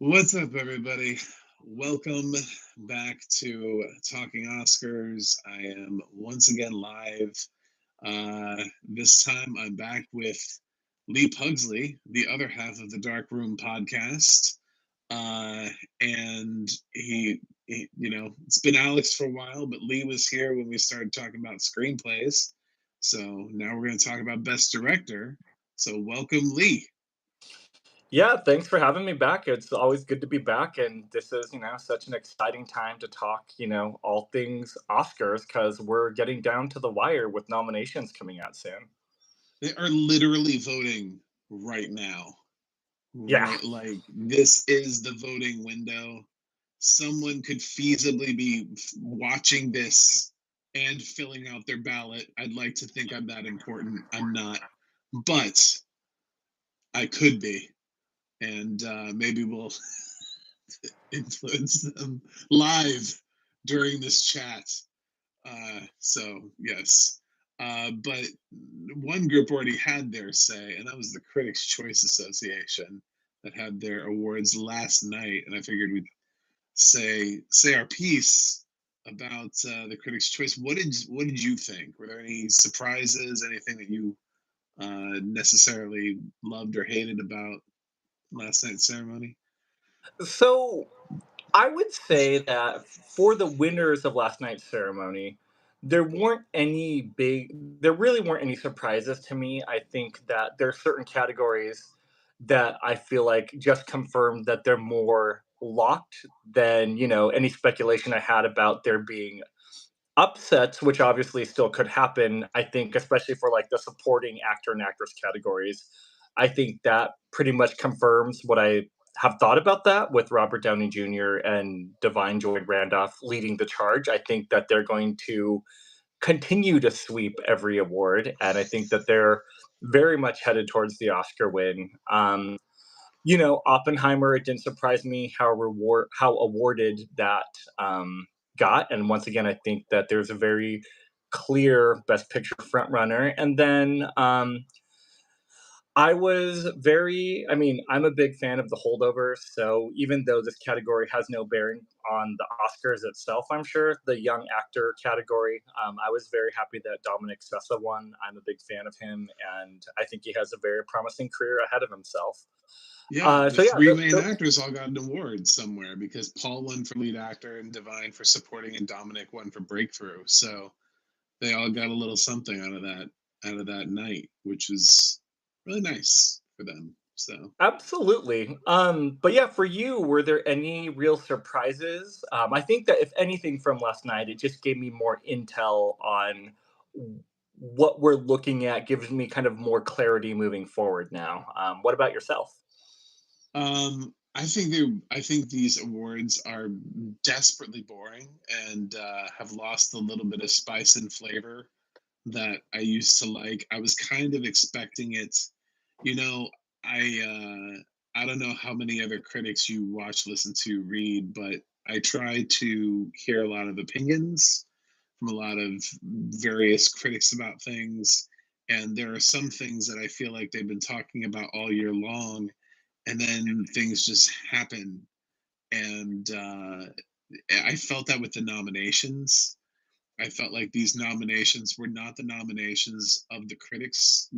What's up, everybody? Welcome back to Talking Oscars. I am once again live. This time I'm back with Lee Pugsley, the other half of the Dark Room podcast. Uh, and it's been Alex for a while, but Lee was here when we started talking about screenplays. So now we're going to talk about Best Director. So welcome, Lee. Yeah, thanks for having me back. It's always good to be back, and this is, such an exciting time to talk, all things Oscars because we're getting down to the wire with nominations coming out soon. They are literally voting right now. Yeah. Right, like this is the voting window. Someone could feasibly be watching this and filling out their ballot. I'd like to think I'm that important. I'm not, but I could be, and maybe we'll influence them live during this chat. So yes, but one group already had their say, and that was the Critics' Choice Association that had their awards last night. And I figured we'd say our piece about the Critics' Choice. What did you think? Were there any surprises? Anything that you necessarily loved or hated about last night's ceremony? So I would say that for the winners of last night's ceremony, there really weren't any surprises to me. I think that there are certain categories that I feel like just confirmed that they're more locked than, any speculation I had about there being upsets, which obviously still could happen. I think, especially for like the supporting actor and actress categories, I think that pretty much confirms what I have thought about that with Robert Downey Jr. and Divine Joy Randolph leading the charge. I think that they're going to continue to sweep every award, and I think that they're very much headed towards the Oscar win. Oppenheimer, it didn't surprise me how awarded that got, and once again, I think that there's a very clear Best Picture frontrunner. And then I'm a big fan of the holdovers. So even though this category has no bearing on the Oscars itself, I'm sure the young actor category, I was very happy that Dominic Sessa won. I'm a big fan of him, and I think he has a very promising career ahead of himself. Yeah, the So yeah, three main actors all got an award somewhere because Paul won for lead actor and Divine for supporting and Dominic won for breakthrough. So they all got a little something out of that night, which was really nice for them. So absolutely. But yeah, for you, were there any real surprises? I think that if anything from last night, it just gave me more intel on what we're looking at, gives me kind of more clarity moving forward now. What about yourself? I think these awards are desperately boring and have lost a little bit of spice and flavor that I used to like. I was kind of expecting it. You know, I don't know how many other critics you watch, listen to, read, but I try to hear a lot of opinions from a lot of various critics about things. And there are some things that I feel like they've been talking about all year long, and then things just happen. And I felt that with the nominations. I felt like these nominations were not the nominations of the critics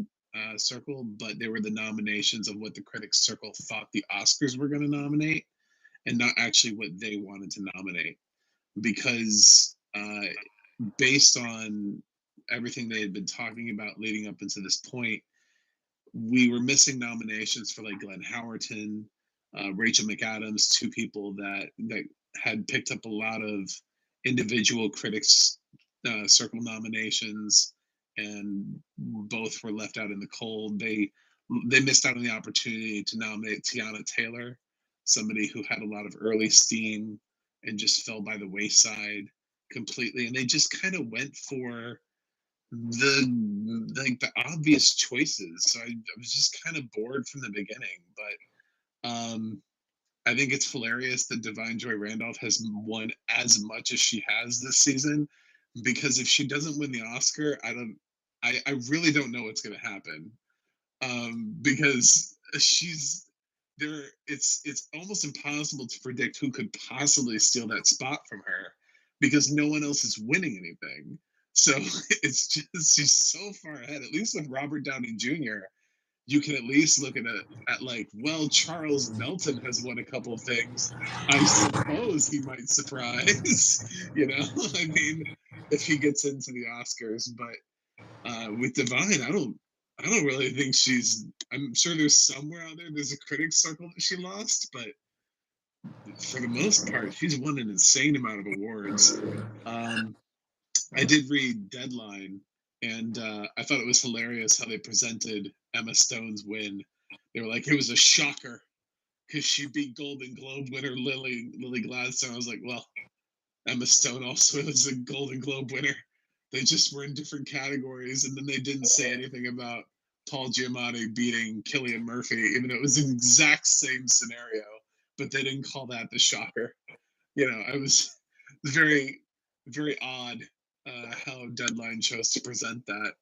circle, but they were the nominations of what the critics circle thought the Oscars were going to nominate, and not actually what they wanted to nominate. Because based on everything they had been talking about leading up into this point, we were missing nominations for like Glenn Howerton, Rachel McAdams, two people that had picked up a lot of individual critics circle nominations, and both were left out in the cold. They missed out on the opportunity to nominate Tiana Taylor, somebody who had a lot of early steam and just fell by the wayside completely. And they just kind of went for the obvious choices. So I was just kind of bored from the beginning. But I think it's hilarious that Divine Joy Randolph has won as much as she has this season. Because if she doesn't win the Oscar, I really don't know what's going to happen. Because she's it's almost impossible to predict who could possibly steal that spot from her because no one else is winning anything. So it's just she's so far ahead. At least with Robert Downey Jr., you can at least look at like, well, Charles Melton has won a couple of things. I suppose he might surprise, I mean, if he gets into the Oscars. But with Divine, I don't really think she's. I'm sure there's somewhere out there. There's a critics circle that she lost, but for the most part, she's won an insane amount of awards. Um, I did read Deadline, and I thought it was hilarious how they presented Emma Stone's win. They were like, it was a shocker because she beat Golden Globe winner Lily Gladstone. I was like, well, Emma Stone also is a Golden Globe winner. They just were in different categories, and then they didn't say anything about Paul Giamatti beating Killian Murphy, even though it was the exact same scenario. But they didn't call that the shocker. I was very, very odd how Deadline chose to present that.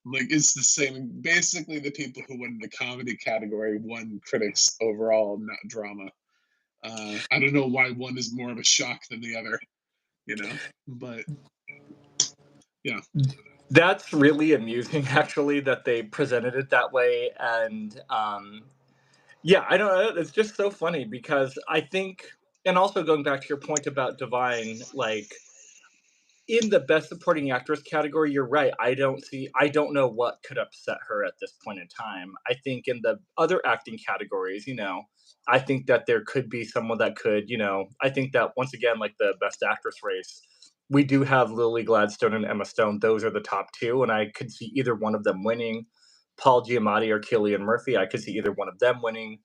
Like it's the same. Basically, the people who won the comedy category won critics overall, not drama. I don't know why one is more of a shock than the other, but yeah, That's really amusing, actually, that they presented it that way. And yeah, I don't know. It's just so funny because I think, and also going back to your point about Divine, like in the best supporting actress category, you're right. I don't know what could upset her at this point in time. I think in the other acting categories, I think that there could be someone that could, I think that once again, like the best actress race, we do have Lily Gladstone and Emma Stone. Those are the top two, and I could see either one of them winning. Paul Giamatti or Killian Murphy, I could see either one of them winning.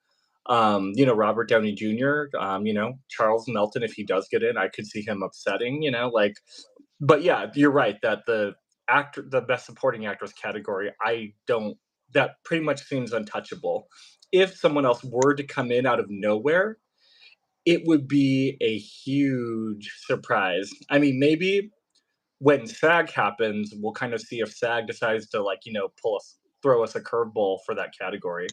Robert Downey Jr., Charles Melton, if he does get in, I could see him upsetting, like, but yeah, you're right that the best supporting actress category, I don't that pretty much seems untouchable. If someone else were to come in out of nowhere, it would be a huge surprise. I mean, maybe when SAG happens, we'll kind of see if SAG decides to like, throw us a curveball for that category.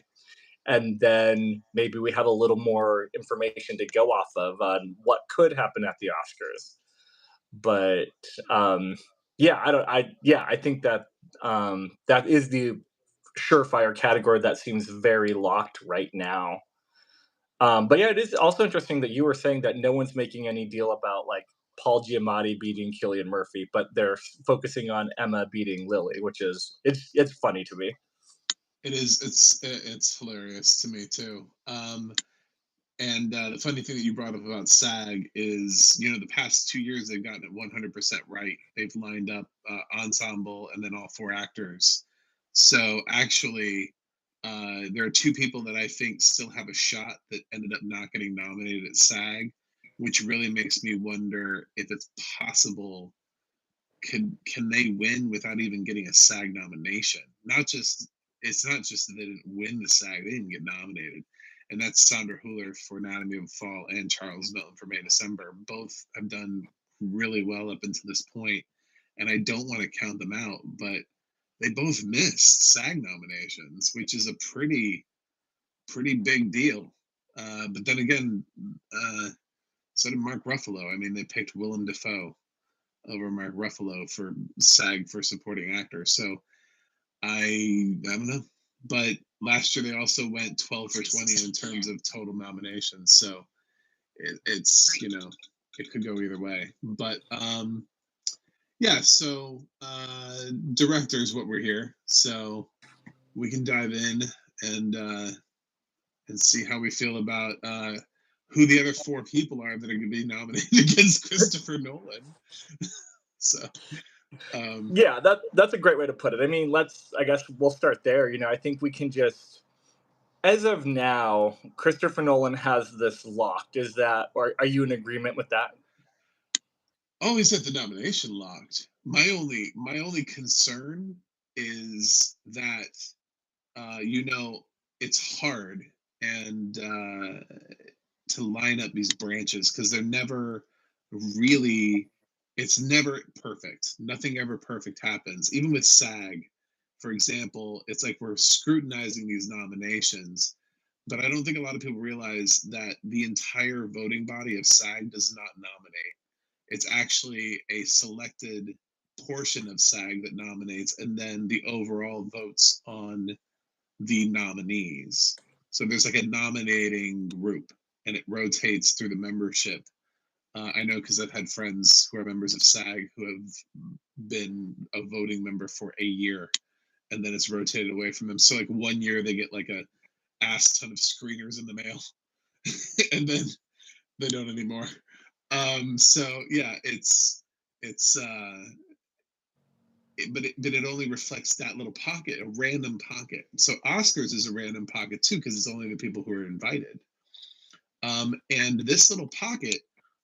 And then maybe we have a little more information to go off of on what could happen at the Oscars. But um, yeah, I think that that is the surefire category that seems very locked right now. But yeah, it is also interesting that you were saying that no one's making any deal about like Paul Giamatti beating Killian Murphy, but they're focusing on Emma beating Lily, which is it's funny to me. it is. It's hilarious to me too. And the funny thing that you brought up about SAG is, the past 2 years they've gotten it 100% right. They've lined up ensemble and then all four actors. So actually, there are two people that I think still have a shot that ended up not getting nominated at SAG, which really makes me wonder if it's possible. Can they win without even getting a SAG nomination? Not just It's not just that they didn't win the SAG; they didn't get nominated. And that's Sandra Hüller for Anatomy of a Fall and Charles Milton for May December. Both have done really well up until this point, and I don't want to count them out, but they both missed SAG nominations, which is a pretty big deal. But then again, so did Mark Ruffalo. I mean, they picked Willem Dafoe over Mark Ruffalo for SAG for supporting actor. So I don't know. But last year they also went 12 for 20 in terms of total nominations. So it could go either way. But yeah, so director is what we're here. So we can dive in and see how we feel about who the other four people are that are going to be nominated against Christopher Nolan. So Yeah, that's a great way to put it. I mean, I guess we'll start there. I think we can just, as of now, Christopher Nolan has this locked. Is that, or are you in agreement with that? oh, he's got the nomination locked. My only concern is that it's hard and to line up these branches because they're never really it's never perfect. Nothing ever perfect happens. Even with SAG, for example, it's like we're scrutinizing these nominations, but I don't think a lot of people realize that the entire voting body of SAG does not nominate. It's actually a selected portion of SAG that nominates, and then the overall votes on the nominees. So there's like a nominating group, and it rotates through the membership. I know because I've had friends who are members of SAG who have been a voting member for a year, and then it's rotated away from them. So like 1 year they get like a ass ton of screeners in the mail, and then they don't anymore. So yeah, it's but it only reflects that little pocket, a random pocket. So Oscars is a random pocket too because it's only the people who are invited. And this little pocket,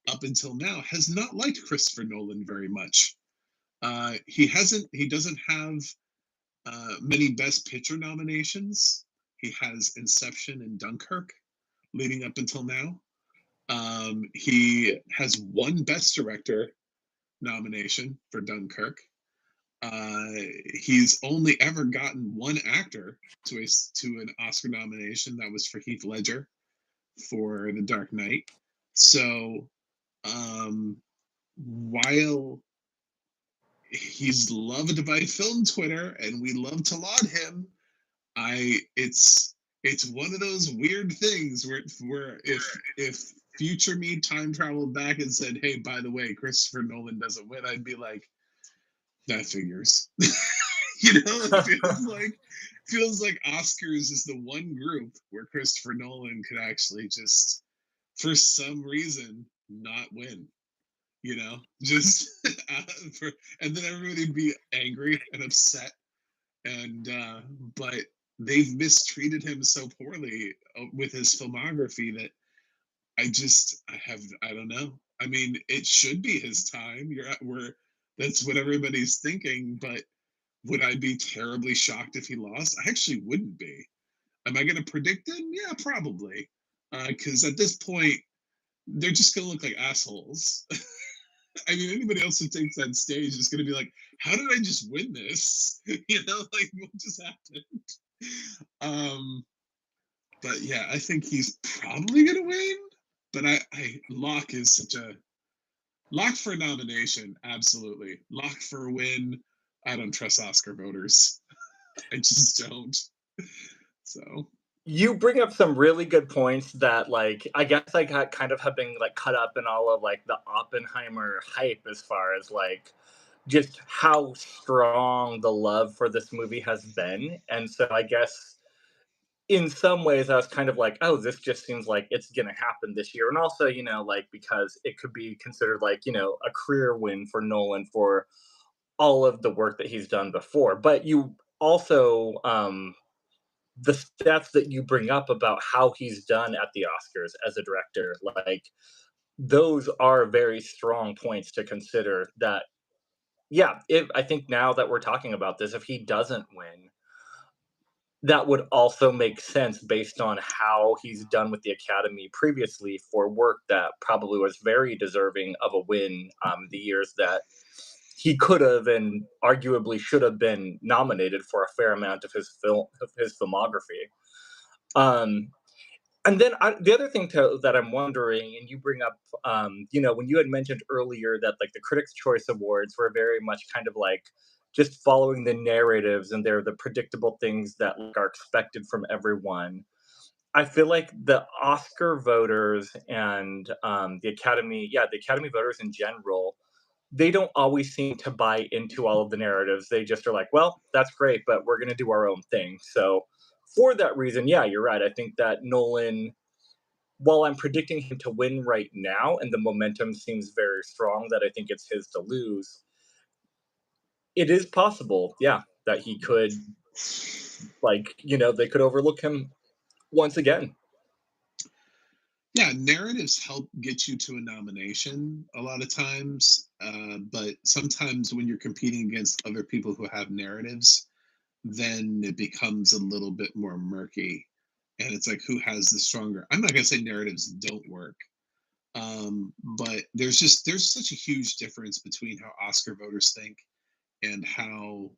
up until now, has not liked Christopher Nolan very much. He hasn't. He doesn't have many Best Picture nominations. He has Inception and Dunkirk leading up until now. He has one Best Director nomination for Dunkirk. Uh, he's only ever gotten one actor to an Oscar nomination. That was for Heath Ledger for The Dark Knight. So um, while he's loved by film Twitter and we love to laud him, I it's one of those weird things where if future me time traveled back and said, "Hey, by the way, Christopher Nolan doesn't win," I'd be like, "That figures." It feels like Oscars is the one group where Christopher Nolan could actually just, for some reason, not win. Just for, and then everybody would be angry and upset, and but they've mistreated him so poorly with his filmography that I don't know. I mean, it should be his time. You're at where That's what everybody's thinking, but would I be terribly shocked if he lost? I actually wouldn't be. Am I going to predict him? Yeah, probably. Because at this point, they're just going to look like assholes. I mean, anybody else who takes that stage is going to be like, "How did I just win this?" Like what just happened? Um, but yeah, I think he's probably going to win. But Locke is such a lock for a nomination. Absolutely, lock for a win. I don't trust Oscar voters. I just don't. So You bring up some really good points that, like, I guess I got kind of have been like cut up in all of like the Oppenheimer hype as far as like just how strong the love for this movie has been. And so I guess in some ways I was kind of like, oh, this just seems like it's gonna happen this year. And also, like because it could be considered like, a career win for Nolan for all of the work that he's done before. But you also the stats that you bring up about how he's done at the Oscars as a director, like those are very strong points to consider. That yeah, if I think now that we're talking about this, if he doesn't win, that would also make sense based on how he's done with the Academy previously for work that probably was very deserving of a win. The years that he could have and arguably should have been nominated for a fair amount of his filmography. Um, and then the other thing that I'm wondering, and you bring up, when you had mentioned earlier that like the Critics' Choice Awards were very much kind of like just following the narratives and they're the predictable things that like, are expected from everyone. I feel like the Oscar voters and the Academy voters in general, they don't always seem to buy into all of the narratives. They just are like, well, that's great, but we're going to do our own thing. So for that reason, yeah, you're right. I think that Nolan, while I'm predicting him to win right now and the momentum seems very strong that I think it's his to lose, it is possible, yeah, that he could, like, they could overlook him once again. yeah, narratives help get you to a nomination a lot of times, but sometimes when you're competing against other people who have narratives, then it becomes a little bit more murky, and it's like who has the stronger. I'm not gonna say narratives don't work, but there's such a huge difference between how Oscar voters think and how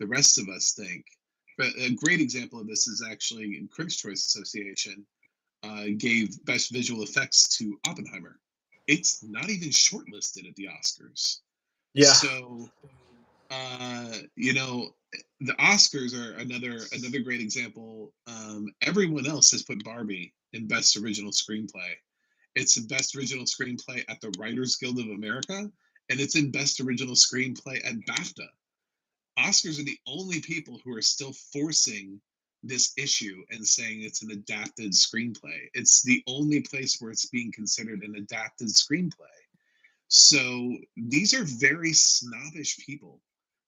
the rest of us think. But a great example of this is actually Critics' Choice Association gave Best Visual Effects to Oppenheimer. It's not even shortlisted at the Oscars. Yeah. So, you know, the Oscars are another great example. Everyone else has put Barbie in Best Original Screenplay. It's in Best Original Screenplay at the Writers Guild of America, and it's in Best Original Screenplay at BAFTA. Oscars are the only people who are still forcing this issue and saying it's an adapted screenplay. It's the only place where it's being considered an adapted screenplay. So these are very snobbish people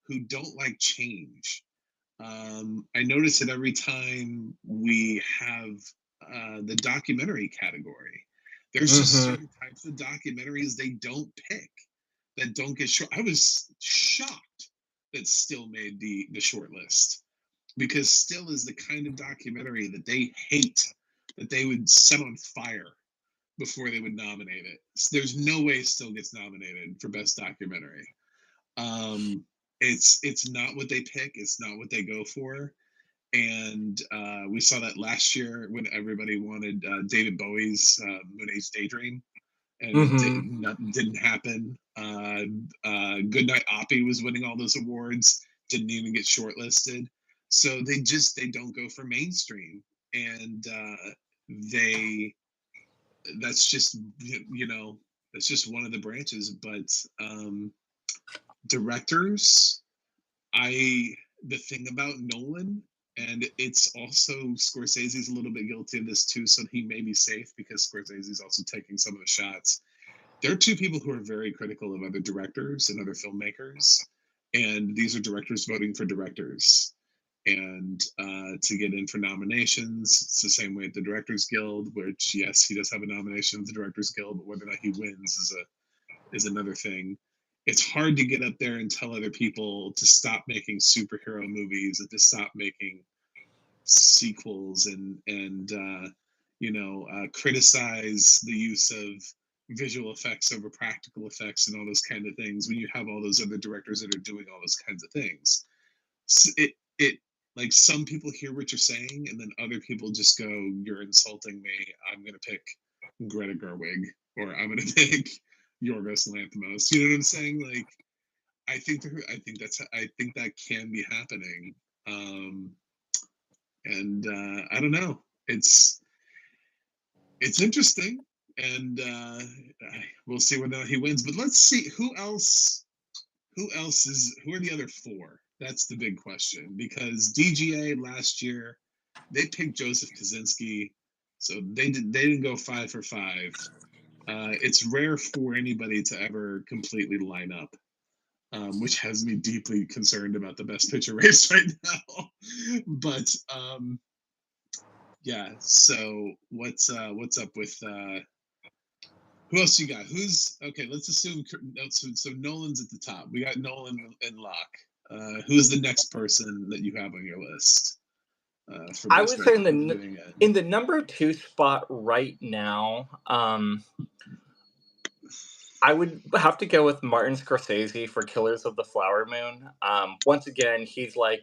who don't like change. I notice it every time we have the documentary category. There's just Hmm. certain types of documentaries they don't pick that don't get short. I was shocked that Still made the short list because Still is the kind of documentary that they hate, that they would set on fire before they would nominate it. There's no way Still gets nominated for best documentary. Um, it's not what they pick. It's not what they go for. And we saw that last year when everybody wanted David Bowie's Moon Age Daydream, and it Hmm. didn't happen. Goodnight Oppie was winning all those awards, didn't even get shortlisted. So they don't go for mainstream, and they that's just you know that's just one of the branches. But directors, I the thing about Nolan, and it's also Scorsese's a little bit guilty of this too, so he may be safe because Scorsese's also taking some of the shots. There are two people who are very critical of other directors and other filmmakers, and these are directors voting for directors. And to get in for nominations, it's the same way at the Directors Guild, which yes, he does have a nomination at the Directors Guild, but whether or not he wins is another thing. It's hard to get up there and tell other people to stop making superhero movies and to stop making sequels and criticize the use of visual effects over practical effects and all those kind of things when you have all those other directors that are doing all those kinds of things. It like some people hear what you're saying and then other people just go, "You're insulting me. I'm gonna pick Greta Gerwig or I'm gonna pick Yorgos Lanthimos." You know what I'm saying? Like I think that can be happening. Um, and I don't know. It's interesting, and we'll see whether he wins. But let's see who else. Who are the other four? That's the big question because DGA last year they picked Joseph Kaczynski, so they didn't go 5 for 5. It's rare for anybody to ever completely line up, which has me deeply concerned about the best picture race right now. But yeah, so what's up with who else you got? Who's okay? Let's assume so Nolan's at the top. We got Nolan and Locke. Who's the next person that you have on your list for I best would say director who's doing it? in the number two spot right now, I would have to go with Martin Scorsese for Killers of the Flower Moon. Once again, he's been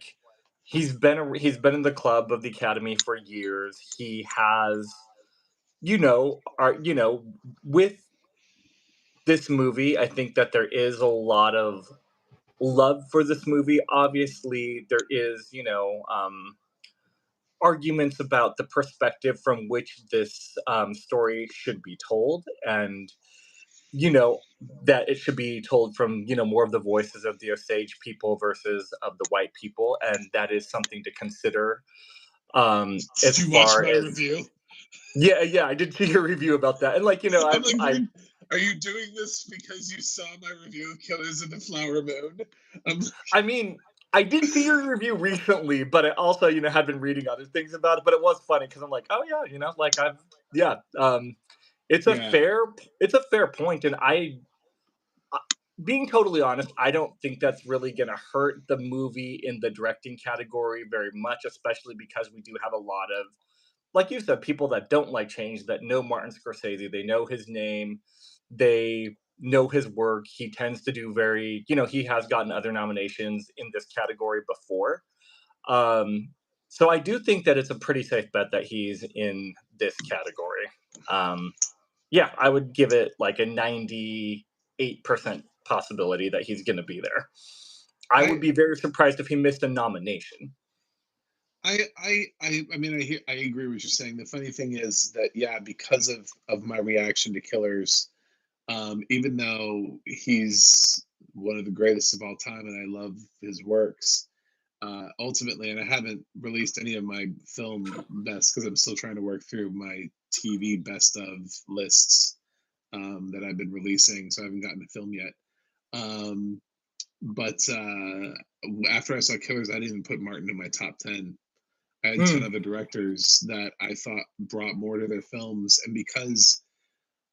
in the club of the Academy for years. He has, with this movie, I think that there is a lot of love for this movie. Obviously, there is, arguments about the perspective from which this story should be told, and you know that it should be told from more of the voices of the Osage people versus of the white people, and that is something to consider. Did As you watch far my as review? yeah, I did see your review about that, and I'm like, are you doing this because you saw my review of Killers of the Flower Moon? I'm I mean, I did see your review recently, but I also, had been reading other things about it. But it was funny because I'm like, oh yeah, like yeah, it's a yeah. fair, it's a fair point, and being totally honest, I don't think that's really gonna hurt the movie in the directing category very much, especially because we do have a lot of, like you said, people that don't like change, that know Martin Scorsese, they know his name, they know his work. He tends to do very, he has gotten other nominations in this category before. Um, so I do think that it's a pretty safe bet that he's in this category. Um, yeah, I would give it like a 98% possibility that he's going to be there. I would I be very surprised if he missed a nomination. I mean, I agree with what you're saying. The funny thing is that, yeah, because of my reaction to Killers, even though he's one of the greatest of all time and I love his works, ultimately, and I haven't released any of my film best because I'm still trying to work through my TV best of lists, that I've been releasing, so I haven't gotten to film yet. Um, but after I saw Killers, I didn't even put Martin in my top 10. I had 10 Mm, other directors that I thought brought more to their films. And because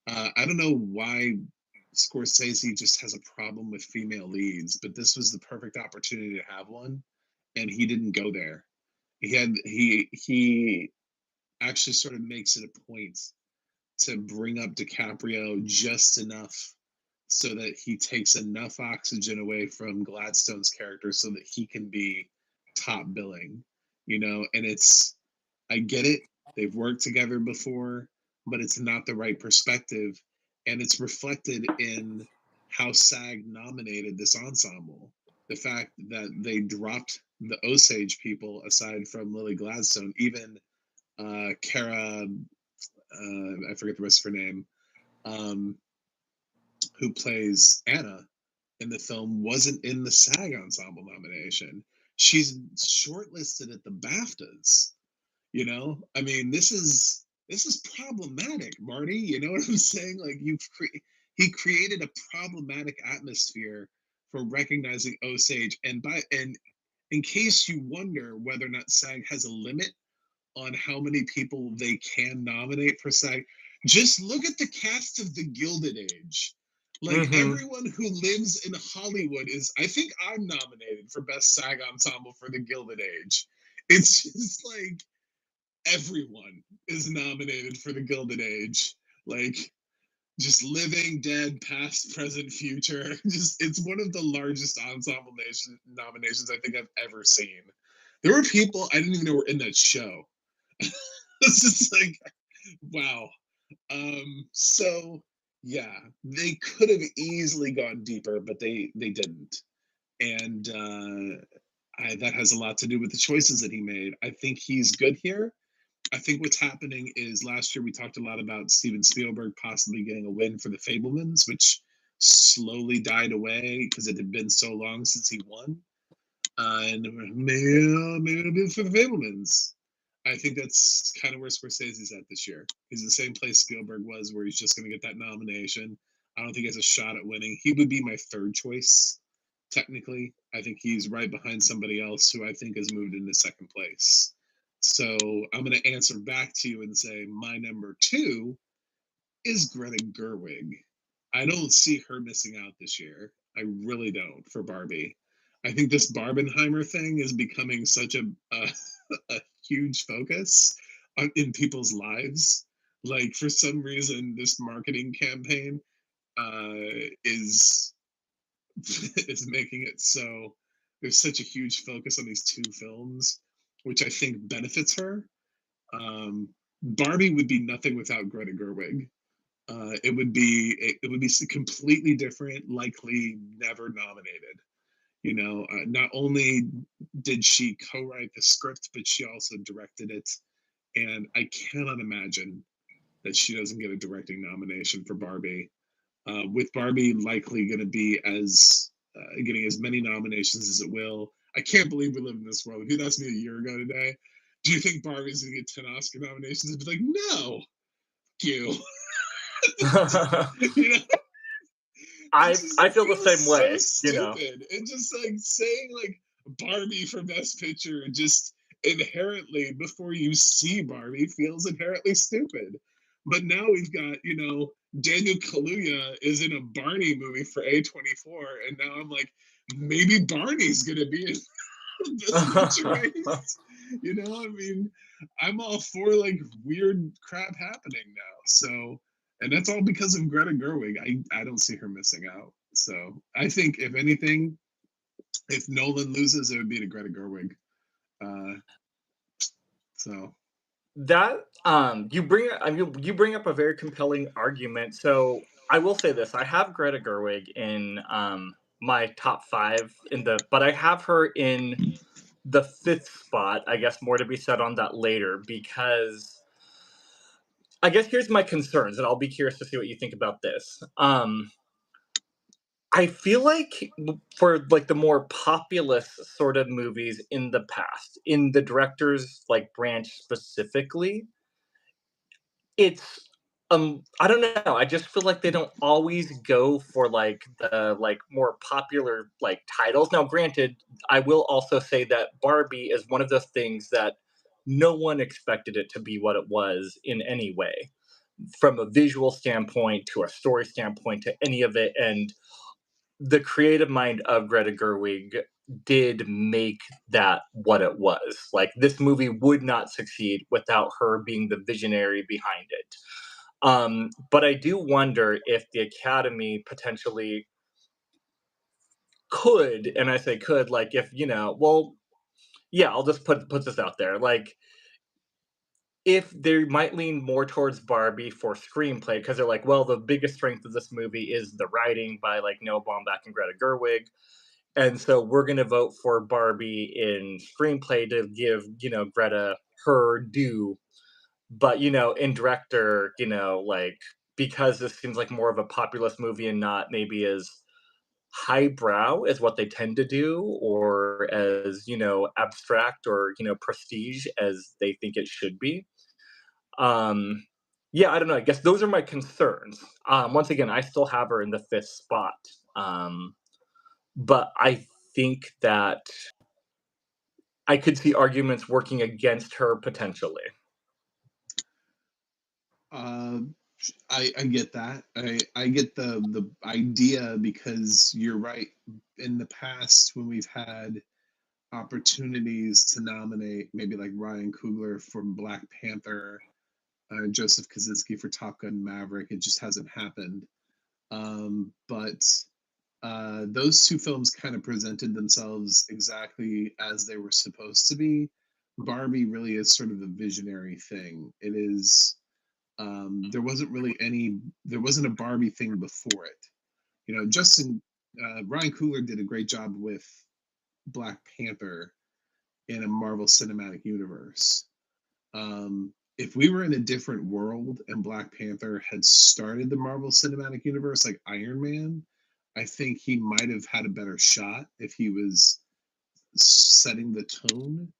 I don't know why Scorsese just has a problem with female leads, but this was the perfect opportunity to have one, and he didn't go there. He actually sort of makes it a point to bring up DiCaprio just enough so that he takes enough oxygen away from Gladstone's character so that he can be top billing, and I get it. They've worked together before, but it's not the right perspective. And it's reflected in how SAG nominated this ensemble. The fact that they dropped the Osage people aside from Lily Gladstone, even Kara, I forget the rest of her name, um, who plays Anna in the film, wasn't in the SAG ensemble nomination. She's shortlisted at the BAFTAs. I mean, this is problematic, Marty. You know what I'm saying? Like he created a problematic atmosphere for recognizing Osage, and in case you wonder whether or not SAG has a limit on how many people they can nominate for SAG, just look at the cast of The Gilded Age. Like hmm everyone who lives in Hollywood is, I think I'm nominated for Best SAG Ensemble for The Gilded Age. It's just like everyone is nominated for the Gilded Age. Like just living, dead, past, present, future. Just it's one of the largest ensemble nominations I think I've ever seen. There were people I didn't even know were in that show. It's just like wow. So yeah, they could have easily gone deeper, but they didn't. And that has a lot to do with the choices that he made. I think he's good here. I think what's happening is last year we talked a lot about Steven Spielberg possibly getting a win for The Fablemans, which slowly died away because it had been so long since he won. And maybe it'll be for The Fablemans. I think that's kind of where Scorsese's at this year. He's in the same place Spielberg was, where he's just going to get that nomination. I don't think he has a shot at winning. He would be my third choice, technically. I think he's right behind somebody else who I think has moved into second place. So I'm going to answer back to you and say my number two is Greta Gerwig. I don't see her missing out this year. I really don't for Barbie. I think this Barbenheimer thing is becoming such a huge focus in people's lives. Like for some reason, this marketing campaign is is making it so there's such a huge focus on these two films, which I think benefits her. Barbie would be nothing without Greta Gerwig. It would be completely different, likely never nominated. Not only did she co-write the script, but she also directed it, and I cannot imagine that she doesn't get a directing nomination for Barbie. With Barbie likely going to be as getting as many nominations as it will. I can't believe we live in this world. If you'd asked me a year ago today, do you think Barbie's going to get 10 Oscar nominations? I'd be like, no, you. you know, it just I feel the feels same so way, you know. stupid. And just like saying like Barbie for Best Picture just inherently before you see Barbie feels inherently stupid. But now we've got, Daniel Kaluuya is in a Barney movie for A24, and now I'm like, maybe Barney's gonna be in Best Picture race. I mean, I'm all for like weird crap happening now. So, and that's all because of Greta Gerwig. I don't see her missing out. So I think if anything, if Nolan loses, it would be to Greta Gerwig. Uh, so That you bring up a very compelling argument. So I will say this: I have Greta Gerwig in my top five but I have her in the fifth spot. I guess more to be said on that later because I guess here's my concerns, and I'll be curious to see what you think about this. I feel like for like the more populist sort of movies in the past, in the director's like branch specifically, it's I don't know, I just feel like they don't always go for like the like more popular like titles. Now granted, I will also say that Barbie is one of those things that no one expected it to be what it was in any way, from a visual standpoint to a story standpoint to any of it. And the creative mind of Greta Gerwig did make that what it was. Like this movie would not succeed without her being the visionary behind it. But I do wonder if the Academy potentially could, and I say could, like if well, yeah, I'll just put this out there, like if they might lean more towards Barbie for screenplay because they're like, well, the biggest strength of this movie is the writing by like Noah Baumbach and Greta Gerwig. And so we're going to vote for Barbie in screenplay to give, Greta her due. But, in director, like, because this seems like more of a populist movie and not maybe as highbrow as what they tend to do or as, abstract or, prestige as they think it should be. Um, yeah, I don't know. I guess those are my concerns. Once again, I still have her in the fifth spot. But I think that I could see arguments working against her potentially. uh, I get that. I get the idea because you're right. In the past, when we've had opportunities to nominate maybe like Ryan Coogler for Black Panther, Joseph Kosinski for Top Gun Maverick, it just hasn't happened. But those two films kind of presented themselves exactly as they were supposed to be. Barbie really is sort of the visionary thing. It is. There wasn't really any. There wasn't a Barbie thing before it. Justin Ryan Coogler did a great job with Black Panther in a Marvel Cinematic Universe. If we were in a different world and Black Panther had started the Marvel Cinematic Universe like Iron Man, I think he might have had a better shot if he was setting the tone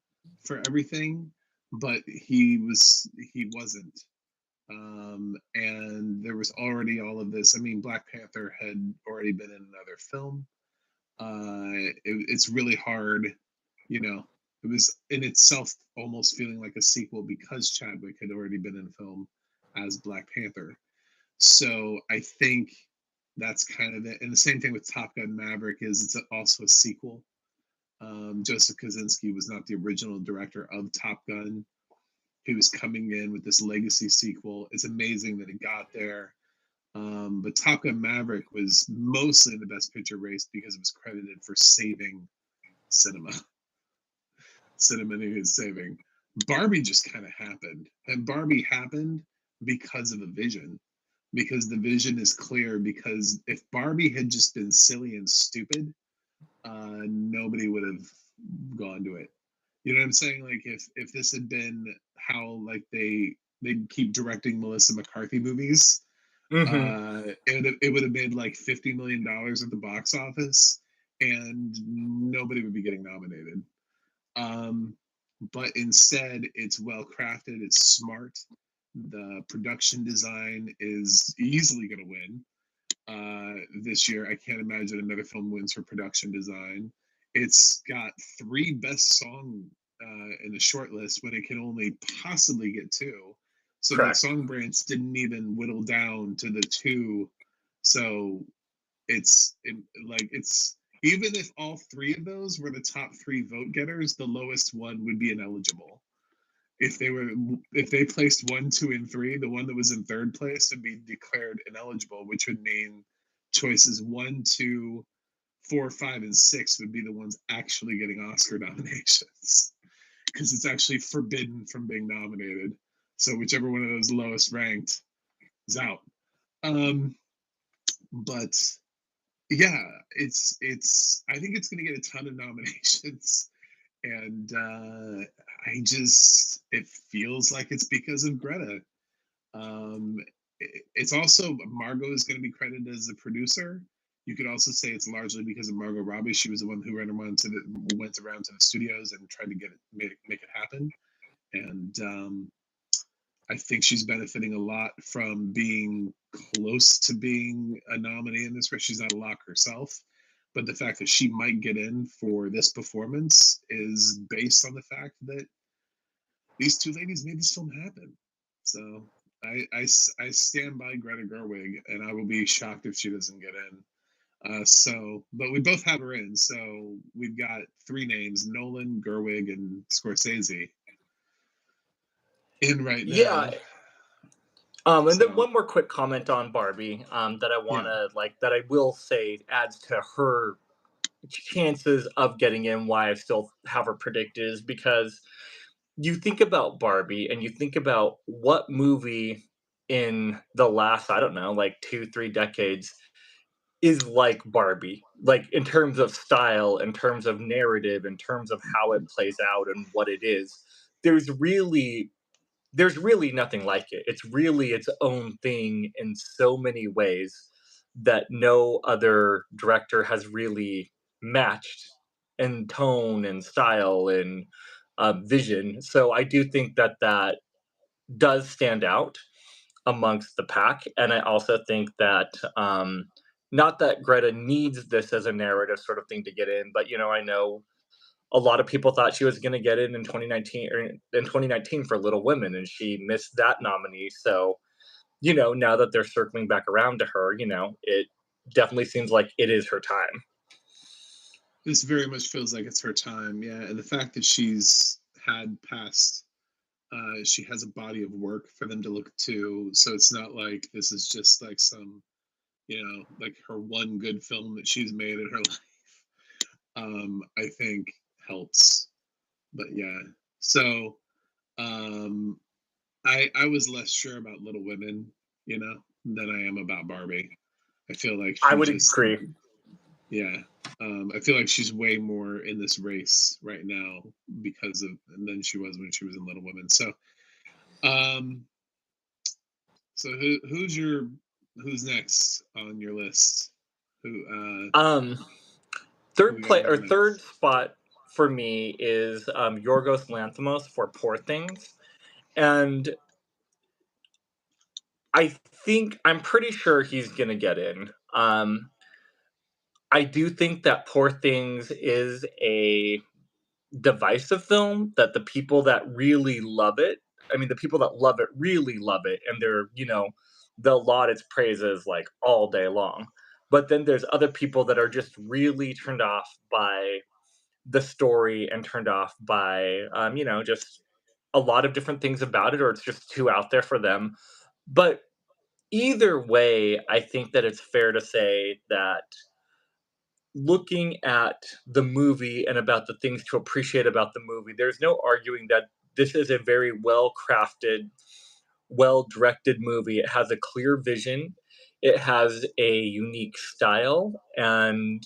for everything. But he wasn't. And there was already all of this. I mean, Black Panther had already been in another film. It's really hard, you know. It was in itself almost feeling like a sequel because Chadwick had already been in film as Black Panther. So I think that's kind of it. And the same thing with Top Gun Maverick is it's also a sequel. Joseph Kosinski was not the original director of Top Gun. He was coming in with this legacy sequel. It's amazing that it got there. But Top Gun Maverick was mostly in the Best Picture race because it was credited for saving cinema. Cinema needed saving. Barbie just kind of happened. And Barbie happened because of a vision. Because the vision is clear. Because if Barbie had just been silly and stupid, nobody would have gone to it. You know what I'm saying? Like if this had been how like they keep directing Melissa McCarthy movies, Hmm. it would have made like $50 million at the box office, and nobody would be getting nominated. Um, but instead, it's well crafted. It's smart. The production design is easily going to win this year. I can't imagine another film wins for production design. It's got three best song in the short list when it can only possibly get two. So that Correct. song branch didn't even whittle down to the two. So it's even if all three of those were the top three vote getters, the lowest one would be ineligible. If they placed one, two, and three, the one that was in third place would be declared ineligible, which would mean choices one, two, four, five, and six would be the ones actually getting Oscar nominations. because it's actually forbidden from being nominated. So whichever one of those lowest ranked is out. Um, but yeah, it's. I think it's going to get a ton of nominations, and I just it feels like it's because of Greta. Um, it's also Margot is going to be credited as the producer. You could also say it's largely because of Margot Robbie. She was the one who went around to the studios and tried to make it happen. And I think she's benefiting a lot from being close to being a nominee in this race. She's not a lock herself, but the fact that she might get in for this performance is based on the fact that these two ladies made this film happen. So I stand by Greta Gerwig, and I will be shocked if she doesn't get in. But we both have her in. So we've got three names: Nolan, Gerwig, and Scorsese in right Yeah. now. And then So one more quick comment on Barbie, that I yeah, wanna that I will say adds to her chances of getting in, why I still have her predicted, is because you think about Barbie and you think about what movie in the last, I don't know, like 2, 3 decades is like Barbie, like in terms of style, in terms of narrative, in terms of how it plays out and what it is. There's really there's really nothing like it. It's really its own thing in so many ways that no other director has really matched in tone and style and vision. So I do think that that does stand out amongst the pack, and I also think that not that Greta needs this as a narrative sort of thing to get in, but I know a lot of people thought she was going to get in 2019 or in 2019 for Little Women, and she missed that nominee. So, now that they're circling back around to her, it definitely seems like it is her time. this very much feels like it's her time. Yeah, and the fact that she has a body of work for them to look to, so it's not like this is just like some, like her one good film that she's made in her life. I think helps. But yeah, so um, I was less sure about Little Women, than I am about Barbie. I feel like I she would just, agree. yeah. I feel like she's way more in this race right now because of than she was when she was in Little Women. Um, who's next on your list? Who Um, who we got going third next? spot for me is Yorgos Lanthimos for Poor Things, and I'm pretty sure he's gonna get in. I do think that Poor Things is a divisive film, that the people that really love it, I mean, the people that love it really love it, and they'll laud its praises like all day long. But then there's other people that are just really turned off by the story and turned off by, just a lot of different things about it, or it's just too out there for them. But either way, I think that it's fair to say that looking at the movie and about the things to appreciate about the movie, there's no arguing that this is a very well crafted, well directed movie. It has a clear vision, it has a unique style, and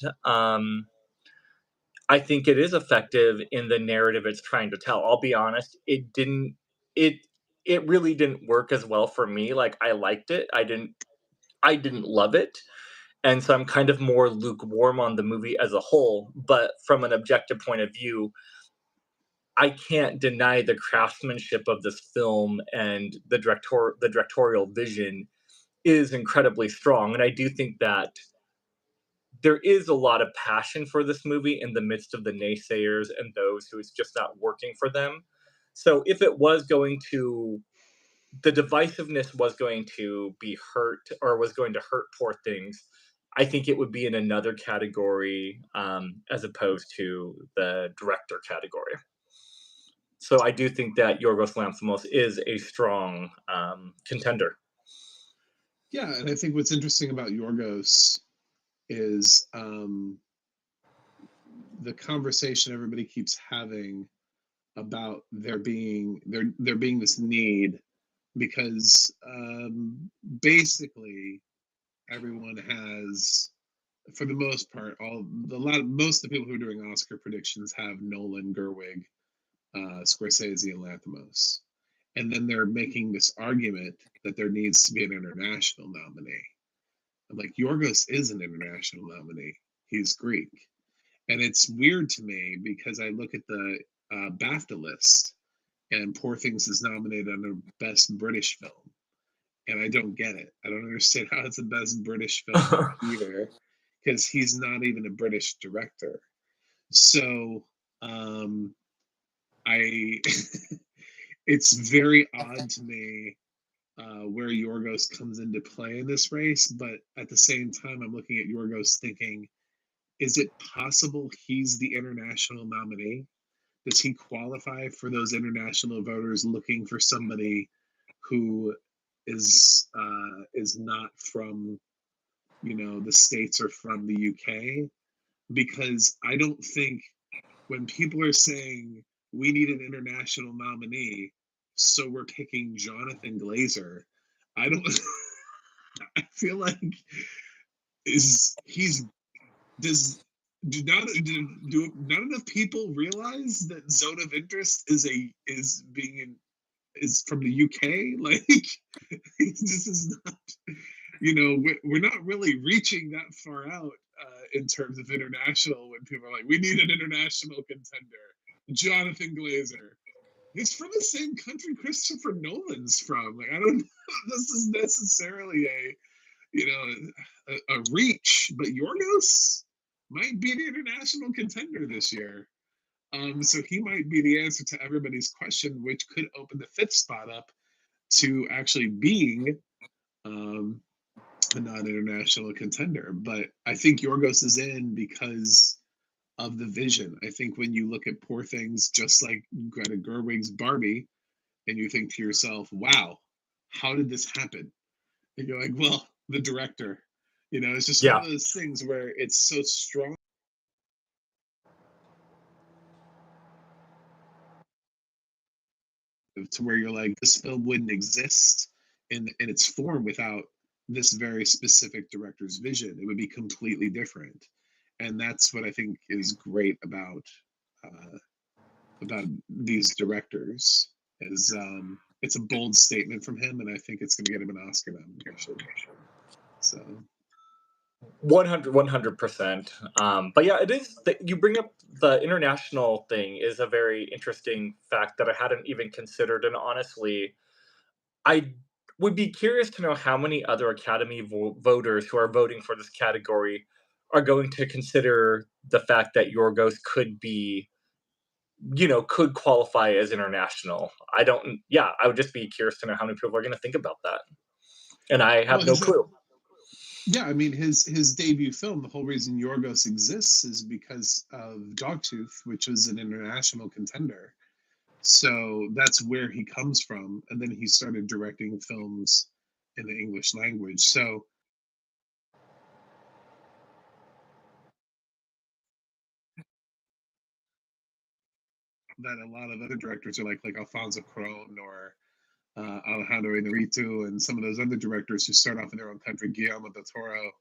I think it is effective in the narrative it's trying to tell. I'll be honest, it it really didn't work as well for me. Like, I liked it. I didn't love it, and so I'm kind of more lukewarm on the movie as a whole. But from an objective point of view, I can't deny the craftsmanship of this film, and the directorial vision is incredibly strong. And I do think that there is a lot of passion for this movie in the midst of the naysayers and those who it's just not working for them. So if it was going to the divisiveness was going to be hurt, or was going to hurt Poor Things, I think it would be in another category, as opposed to the director category. So I do think that Yorgos Lanthimos is a strong contender. Yeah, and I think what's interesting about Yorgos is the conversation everybody keeps having about there being this need because basically everyone has, for the most part, most of the people who are doing Oscar predictions have Nolan, Gerwig, Scorsese, and Lanthimos, and then they're making this argument that there needs to be an international nominee. I'm like, Yorgos is an international nominee. He's Greek, and it's weird to me because I look at the BAFTA list, and Poor Things is nominated under Best British Film, and I don't get it. I don't understand how it's the best British film either, because he's not even a British director. So I, it's very odd to me where Yorgos comes into play in this race, but at the same time, I'm looking at Yorgos thinking, is it possible he's the international nominee? Does he qualify for those international voters looking for somebody who is not from, the states or from the UK? Because I don't think when people are saying we need an international nominee, so we're picking Jonathan Glazer, I don't. I feel like is he's does do not enough people realize that Zone of Interest is from the UK? Like this is not, we're not really reaching that far out in terms of international when people are like, we need an international contender. Jonathan Glazer. He's from the same country Christopher Nolan's from. Like, I don't know if this is necessarily a reach, but Yorgos might be an international contender this year. So he might be the answer to everybody's question, which could open the fifth spot up to actually being a non-international contender. But I think Yorgos is in because of the vision. I think when you look at Poor Things, just like Greta Gerwig's Barbie, and you think to yourself, wow, how did this happen? And you're like, well, the director. It's just one Yeah. of those things where it's so strong to where you're like, this film wouldn't exist in its form without this very specific director's vision. It would be completely different, and that's what I think is great about these directors. Is it's a bold statement from him, and I think it's going to get him an Oscar nomination. So 100%. But yeah, it is that you bring up the international thing is a very interesting fact that I hadn't even considered. And honestly, I would be curious to know how many other Academy voters who are voting for this category are going to consider the fact that Yorgos could be, could qualify as international. I would just be curious to know how many people are going to think about that. And I well, have no clue. yeah, I mean his debut film. The whole reason Yorgos exists is because of Dogtooth, which was an international contender. So that's where he comes from, and then he started directing films in the English language. So that a lot of other directors are like Alfonso Cuarón or Alejandro Inarritu and some of those other directors who start off in their own country, Guillermo del Toro,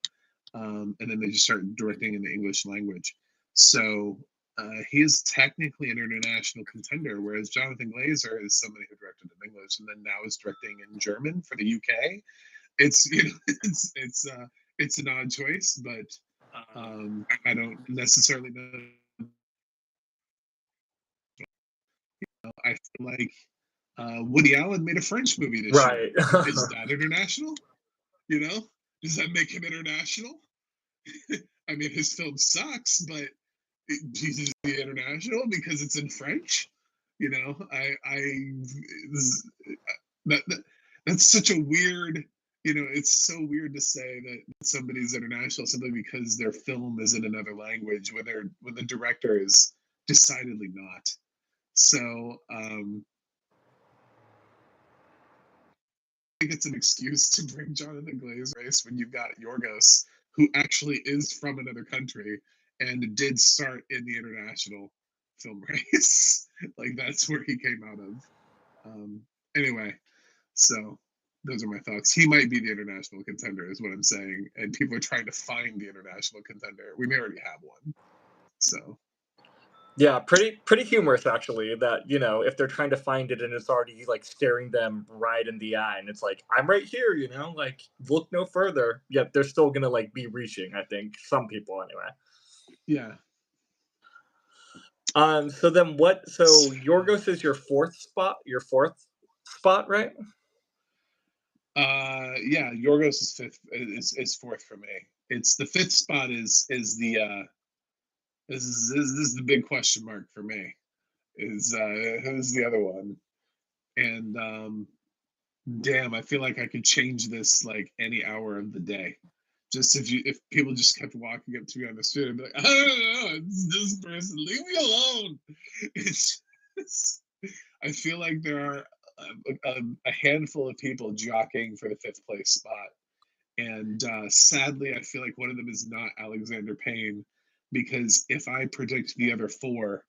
and then they just start directing in the English language. So he is technically an international contender, whereas Jonathan Glazer is somebody who directed in English and then now is directing in German for the UK. It's it's an odd choice, but I don't necessarily know. I feel like Woody Allen made a French movie this year. Right. Is that international? You know, does that make him international? I mean, his film sucks, but Jesus the international because it's in French. That that's such a weird. It's so weird to say that somebody's international simply because their film is in another language when the director is decidedly not. So I think it's an excuse to bring Jonathan Glazer race when you've got Yorgos, who actually is from another country and did start in the international film race. Like that's where he came out of. Anyway, so those are my thoughts. He might be the international contender, is what I'm saying, and people are trying to find the international contender. We may already have one. So Yeah, pretty humorous actually that, if they're trying to find it and it's already like staring them right in the eye and it's like, I'm right here, like look no further. Yet they're still gonna like be reaching, I think. Some people anyway. yeah, So then so so, Yorgos is your fourth spot, right? yeah, Yorgos is fifth, is fourth for me. It's the fifth spot is the this is the big question mark for me. Is who's the other one? And damn, I feel like I could change this like any hour of the day. Just if people just kept walking up to me on the street, I'd be like, I don't know, it's this person, leave me alone. It's just, I feel like there are a handful of people jockeying for the fifth place spot, and sadly, I feel like one of them is not Alexander Payne, because if I predict the other four,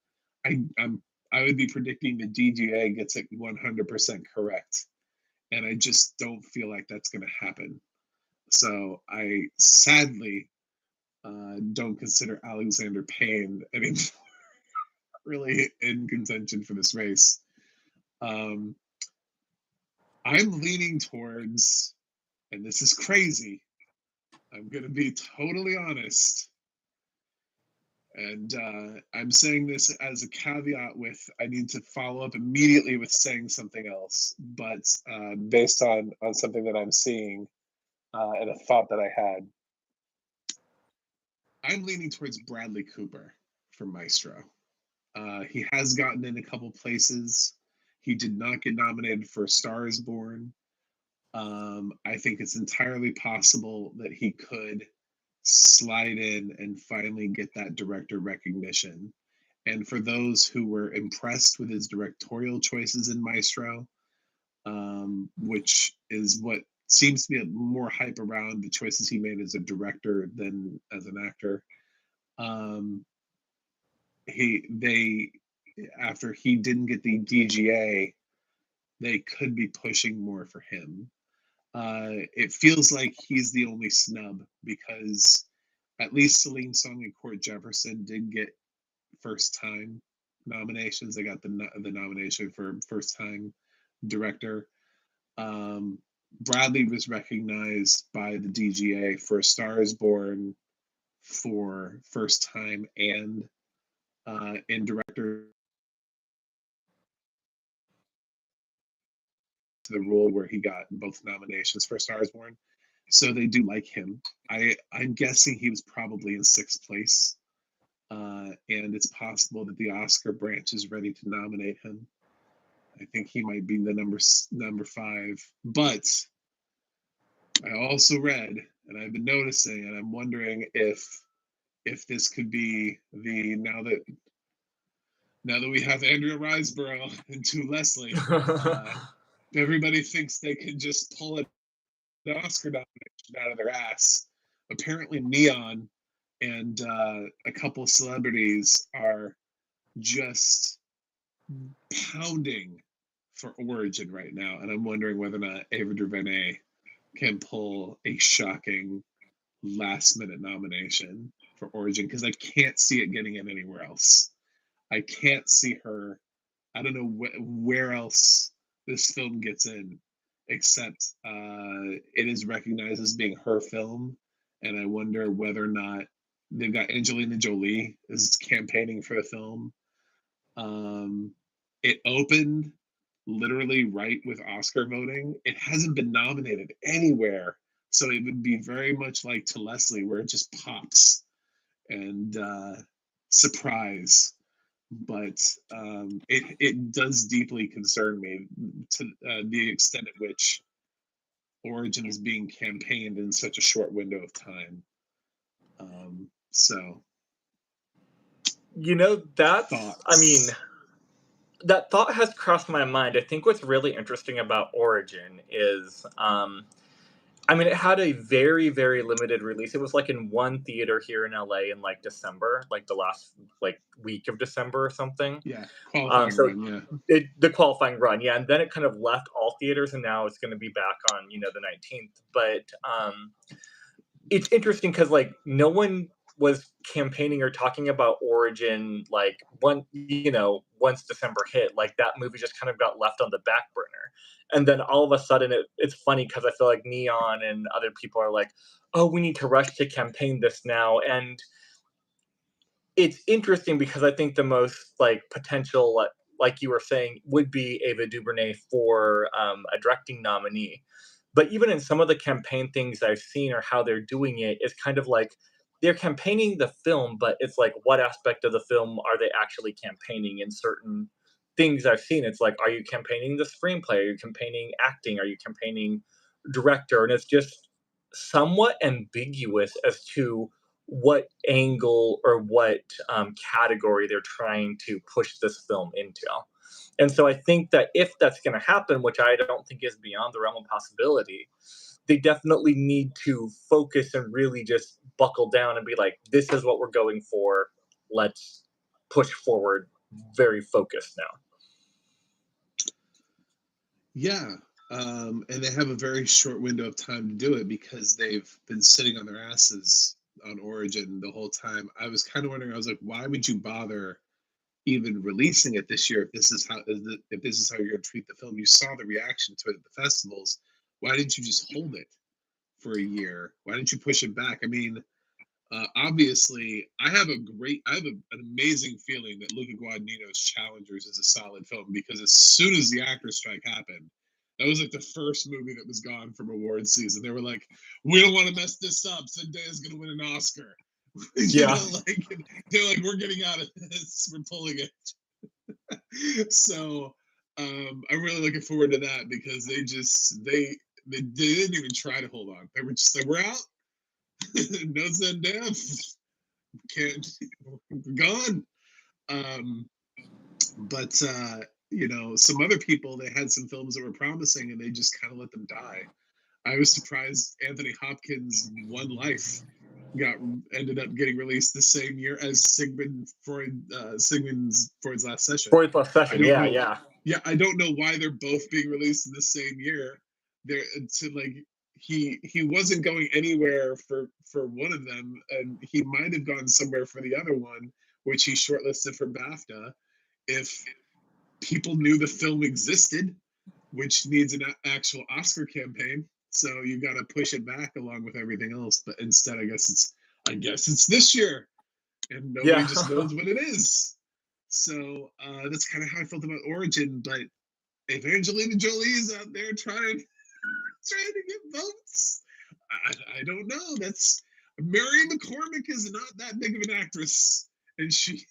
I'm I would be predicting the DGA gets it 100% correct, and I just don't feel like that's going to happen. So I sadly don't consider Alexander Payne anymore really in contention for this race. Um, I'm leaning towards, and this is crazy, I'm going to be totally honest. And I'm saying this as a caveat with I need to follow up immediately with saying something else, but based on something that I'm seeing and a thought that I had, I'm leaning towards Bradley Cooper for Maestro. He has gotten in a couple places. He did not get nominated for A Star Is Born. I think it's entirely possible that he could slide in and finally get that director recognition. And for those who were impressed with his directorial choices in Maestro, which is what seems to be more hype around the choices he made as a director than as an actor. Um, they after he didn't get the DGA, they could be pushing more for him. It feels like he's the only snub because at least Celine Song and Court Jefferson did get first time nominations. They got the nomination for first time director. Bradley was recognized by the DGA for A Star Is Born for first time and in director to the role where he got both nominations for A Star Is Born. So they do like him. I'm guessing he was probably in sixth place, and it's possible that the Oscar branch is ready to nominate him. I think he might be the number five. But I also read, and I've been noticing, and I'm wondering if this could be the now that we have Andrea Riseborough and To Leslie, everybody thinks they can just pull an Oscar nomination out of their ass. Apparently, Neon and a couple of celebrities are just pounding for Origin right now, and I'm wondering whether or not Ava DuVernay can pull a shocking last-minute nomination for Origin, because I can't see it getting in anywhere else. I can't see her. I don't know where else this film gets in, except it is recognized as being her film, and I wonder whether or not they've got Angelina Jolie is campaigning for the film. It opened literally right with Oscar voting. It hasn't been nominated anywhere, so it would be very much like To Leslie, where it just pops and surprise. But it does deeply concern me to the extent at which Origin is being campaigned in such a short window of time. So I mean, thoughts. that thought has crossed my mind. I think what's really interesting about Origin is I mean, it had a very, very limited release. It was, like, in one theater here in LA in, like, December, like, the last, like, week of December or something. Yeah, qualifying So run, yeah. the qualifying run, yeah, and then it kind of left all theaters, and now it's gonna be back on, the 19th, but, it's interesting because like no one was campaigning or talking about Origin like once December hit, like that movie just kind of got left on the back burner. And then all of a sudden it's funny because I feel like Neon and other people are like, oh, we need to rush to campaign this now. And it's interesting because I think the most like potential, like you were saying, would be Ava DuVernay for a directing nominee. But even in some of the campaign things I've seen or how they're doing it, it's kind of like they're campaigning the film, but it's like what aspect of the film are they actually campaigning in certain things I've seen? It's like, are you campaigning the screenplay? Are you campaigning acting? Are you campaigning director? And it's just somewhat ambiguous as to what angle or what category they're trying to push this film into. And so I think that if that's going to happen, which I don't think is beyond the realm of possibility, they definitely need to focus and really just buckle down and be like, this is what we're going for. Let's push forward very focused now. Yeah, and they have a very short window of time to do it because they've been sitting on their asses on Origin the whole time. I was kind of wondering, I was like, why would you bother even releasing it this year if this is how you're going to treat the film? You saw the reaction to it at the festivals. Why didn't you just hold it for a year? Why didn't you push it back? I mean, obviously, I have an amazing feeling that Luca Guadagnino's Challengers is a solid film because as soon as the actors strike happened, that was like the first movie that was gone from awards season. They were like, "We don't want to mess this up. Zendaya's going to win an Oscar." Yeah. Like they're like, "We're getting out of this. We're pulling it." So I'm really looking forward to that because they didn't even try to hold on. They were just like, "We're out." No Zendaya, can't, gone. Um, but some other people, they had some films that were promising and they just kind of let them die. I was surprised Anthony Hopkins' One Life got ended up getting released the same year as Sigmund Freud's Last Session. For the I session, don't yeah, know. yeah. Yeah, I don't know why they're both being released in the same year. They're to like he wasn't going anywhere for one of them, and he might have gone somewhere for the other one, which he shortlisted for BAFTA. If people knew the film existed, which needs an actual Oscar campaign, so you got to push it back along with everything else. But instead, I guess it's this year, and nobody Yeah. just knows what it is. So that's kind of how I felt about Origin. But if Angelina Jolie is out there trying to get votes, I don't know. That's Mary McCormick is not that big of an actress, and she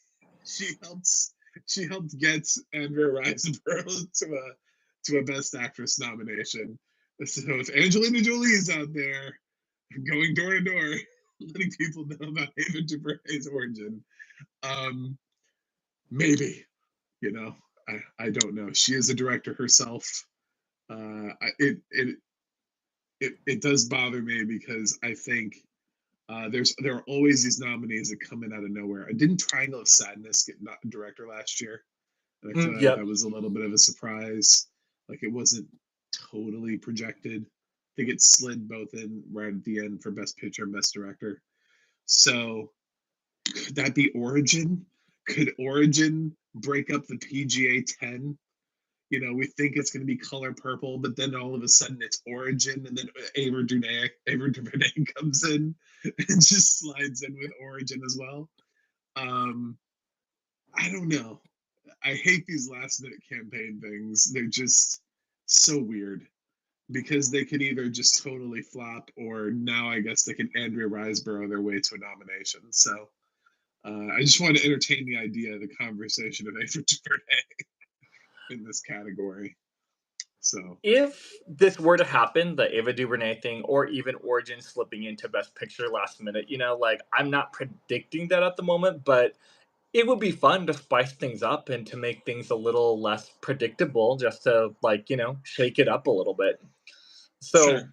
helps she helped get Andrea Riseborough to a Best Actress nomination. So if Angelina Jolie is out there going door to door, letting people know about Ava DuVernay's Origin, um, maybe you know I don't know. She is a director herself. It does bother me because I think there are always these nominees that come in out of nowhere. I didn't Triangle of Sadness get not director last year, and I feel like Yep. that was a little bit of a surprise. Like it wasn't totally projected. I think it slid both in right at the end for Best Picture and Best Director. So could that be Origin? Could Origin break up the PGA 10? We think it's going to be Color Purple, but then all of a sudden it's Origin, and then Ava DuVernay comes in and just slides in with Origin as well. Um, I don't know. I hate these last minute campaign things. They're just so weird because they could either just totally flop, or now I guess they can Andrea Riseborough their way to a nomination. So I just wanted to entertain the idea of the conversation of Ava DuVernay in this category. So If this were to happen, the Ava DuVernay thing, or even Origin slipping into Best Picture last minute, like I'm not predicting that at the moment, but it would be fun to spice things up and to make things a little less predictable, just to shake it up a little bit. So sure.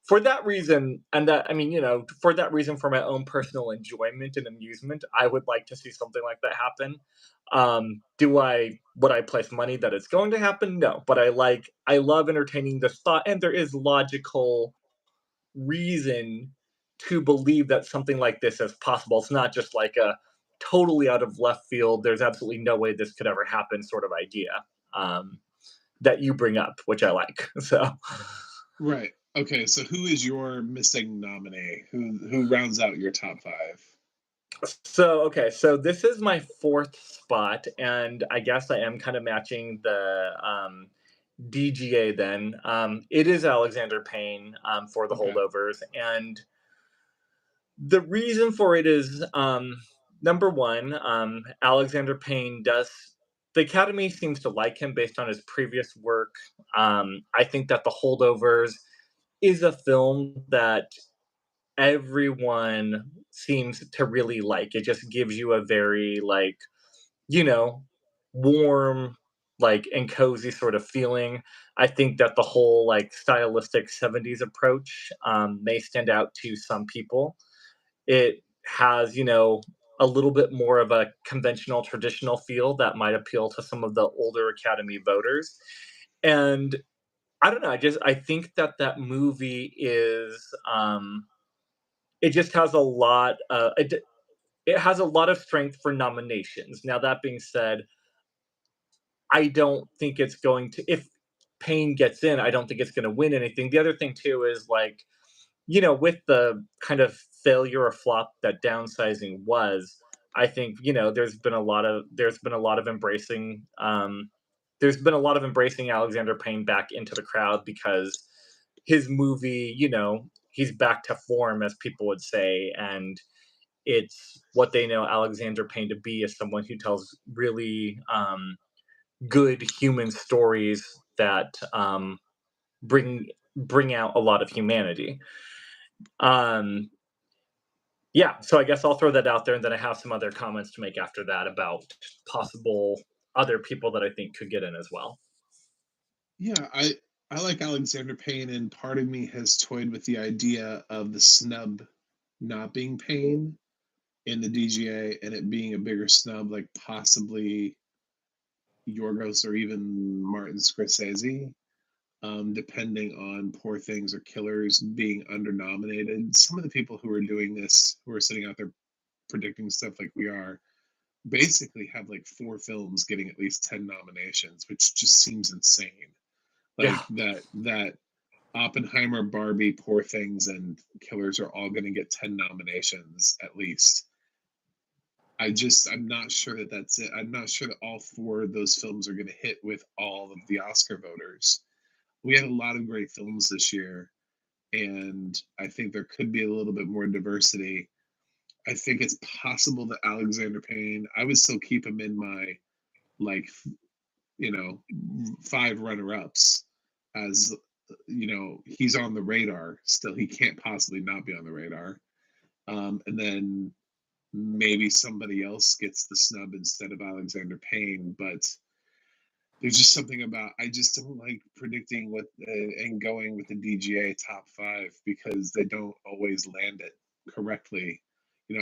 for that reason, and that I mean, for that reason, for my own personal enjoyment and amusement, I would like to see something like that happen. Do I Would I place money that it's going to happen? No, but I love entertaining this thought, and there is logical reason to believe that something like this is possible. It's not just like a totally out of left field. There's absolutely no way this could ever happen sort of idea um, that you bring up, which I like. So. Right. Okay, so who is your missing nominee? Who rounds out your top 5? Okay, so this is my fourth spot, and I guess I am kind of matching the DGA then. It is Alexander Payne for the Okay. holdovers, and the reason for it is number one, Alexander Payne does. The Academy seems to like him based on his previous work. I think that The Holdovers is a film that everyone seems to really like. It just gives you a very like, you know, warm, like and cozy sort of feeling. I think that the whole like stylistic 70s approach may stand out to some people. It has, a little bit more of a conventional traditional feel that might appeal to some of the older Academy voters. And I don't know, I think that that movie is it just has a lot it has a lot of strength for nominations. Now that being said, I don't think it's going to if Payne gets in, I don't think it's going to win anything. The other thing too is like, with the kind of failure or flop that downsizing was, I think, there's been a lot of embracing Alexander Payne back into the crowd because his movie, he's back to form, as people would say, and it's what they know Alexander Payne to be as someone who tells really good human stories that bring out a lot of humanity. Um, yeah, so I guess I'll throw that out there, and then I have some other comments to make after that about possible other people that I think could get in as well. Yeah, I like Alexander Payne, and part of me has toyed with the idea of the snub not being Payne in the DGA and it being a bigger snub, like possibly Yorgos or even Martin Scorsese, depending on Poor Things or Killers being under nominated. Some of the people who are doing this, who are sitting out there predicting stuff like we are, basically have like 4 films getting at least 10 nominations, which just seems insane. Yeah, Like that Oppenheimer, Barbie, Poor Things, and Killers are all going to get 10 nominations at least. I'm not sure that that's it. I'm not sure that all 4 of those films are going to hit with all of the Oscar voters. We had a lot of great films this year, and I think there could be a little bit more diversity. I think it's possible that Alexander Payne, I would still keep him in my like, you know, 5 runner-ups as he's on the radar still. He can't possibly not be on the radar. And then maybe somebody else gets the snub instead of Alexander Payne, but there's just something about I just don't like predicting what and going with the DGA top 5 because they don't always land it correctly.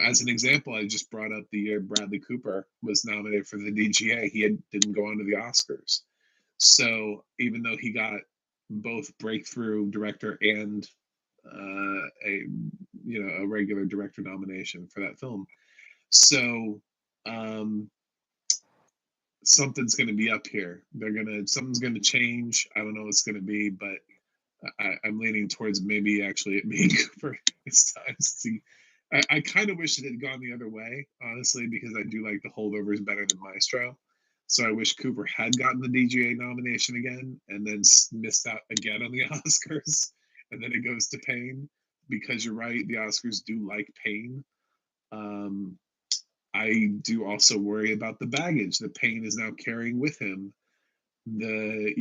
As an example, I just brought up the year Bradley Cooper was nominated for the DGA. Didn't go on to the Oscars. So even though he got both breakthrough director and a regular director nomination for that film, so um, something's going to be up here. Something's going to change. I don't know what's going to be, but I'm leaning towards maybe actually it being Cooper this time. See, I kind of wish it had gone the other way, honestly, because I do like the holdovers better than Maestro. So I wish Cooper had gotten the DGA nomination again and then missed out again on the Oscars. And then it goes to Payne because you're right, the Oscars do like Payne. Um, I do also worry about the baggage that Payne is now carrying with him. The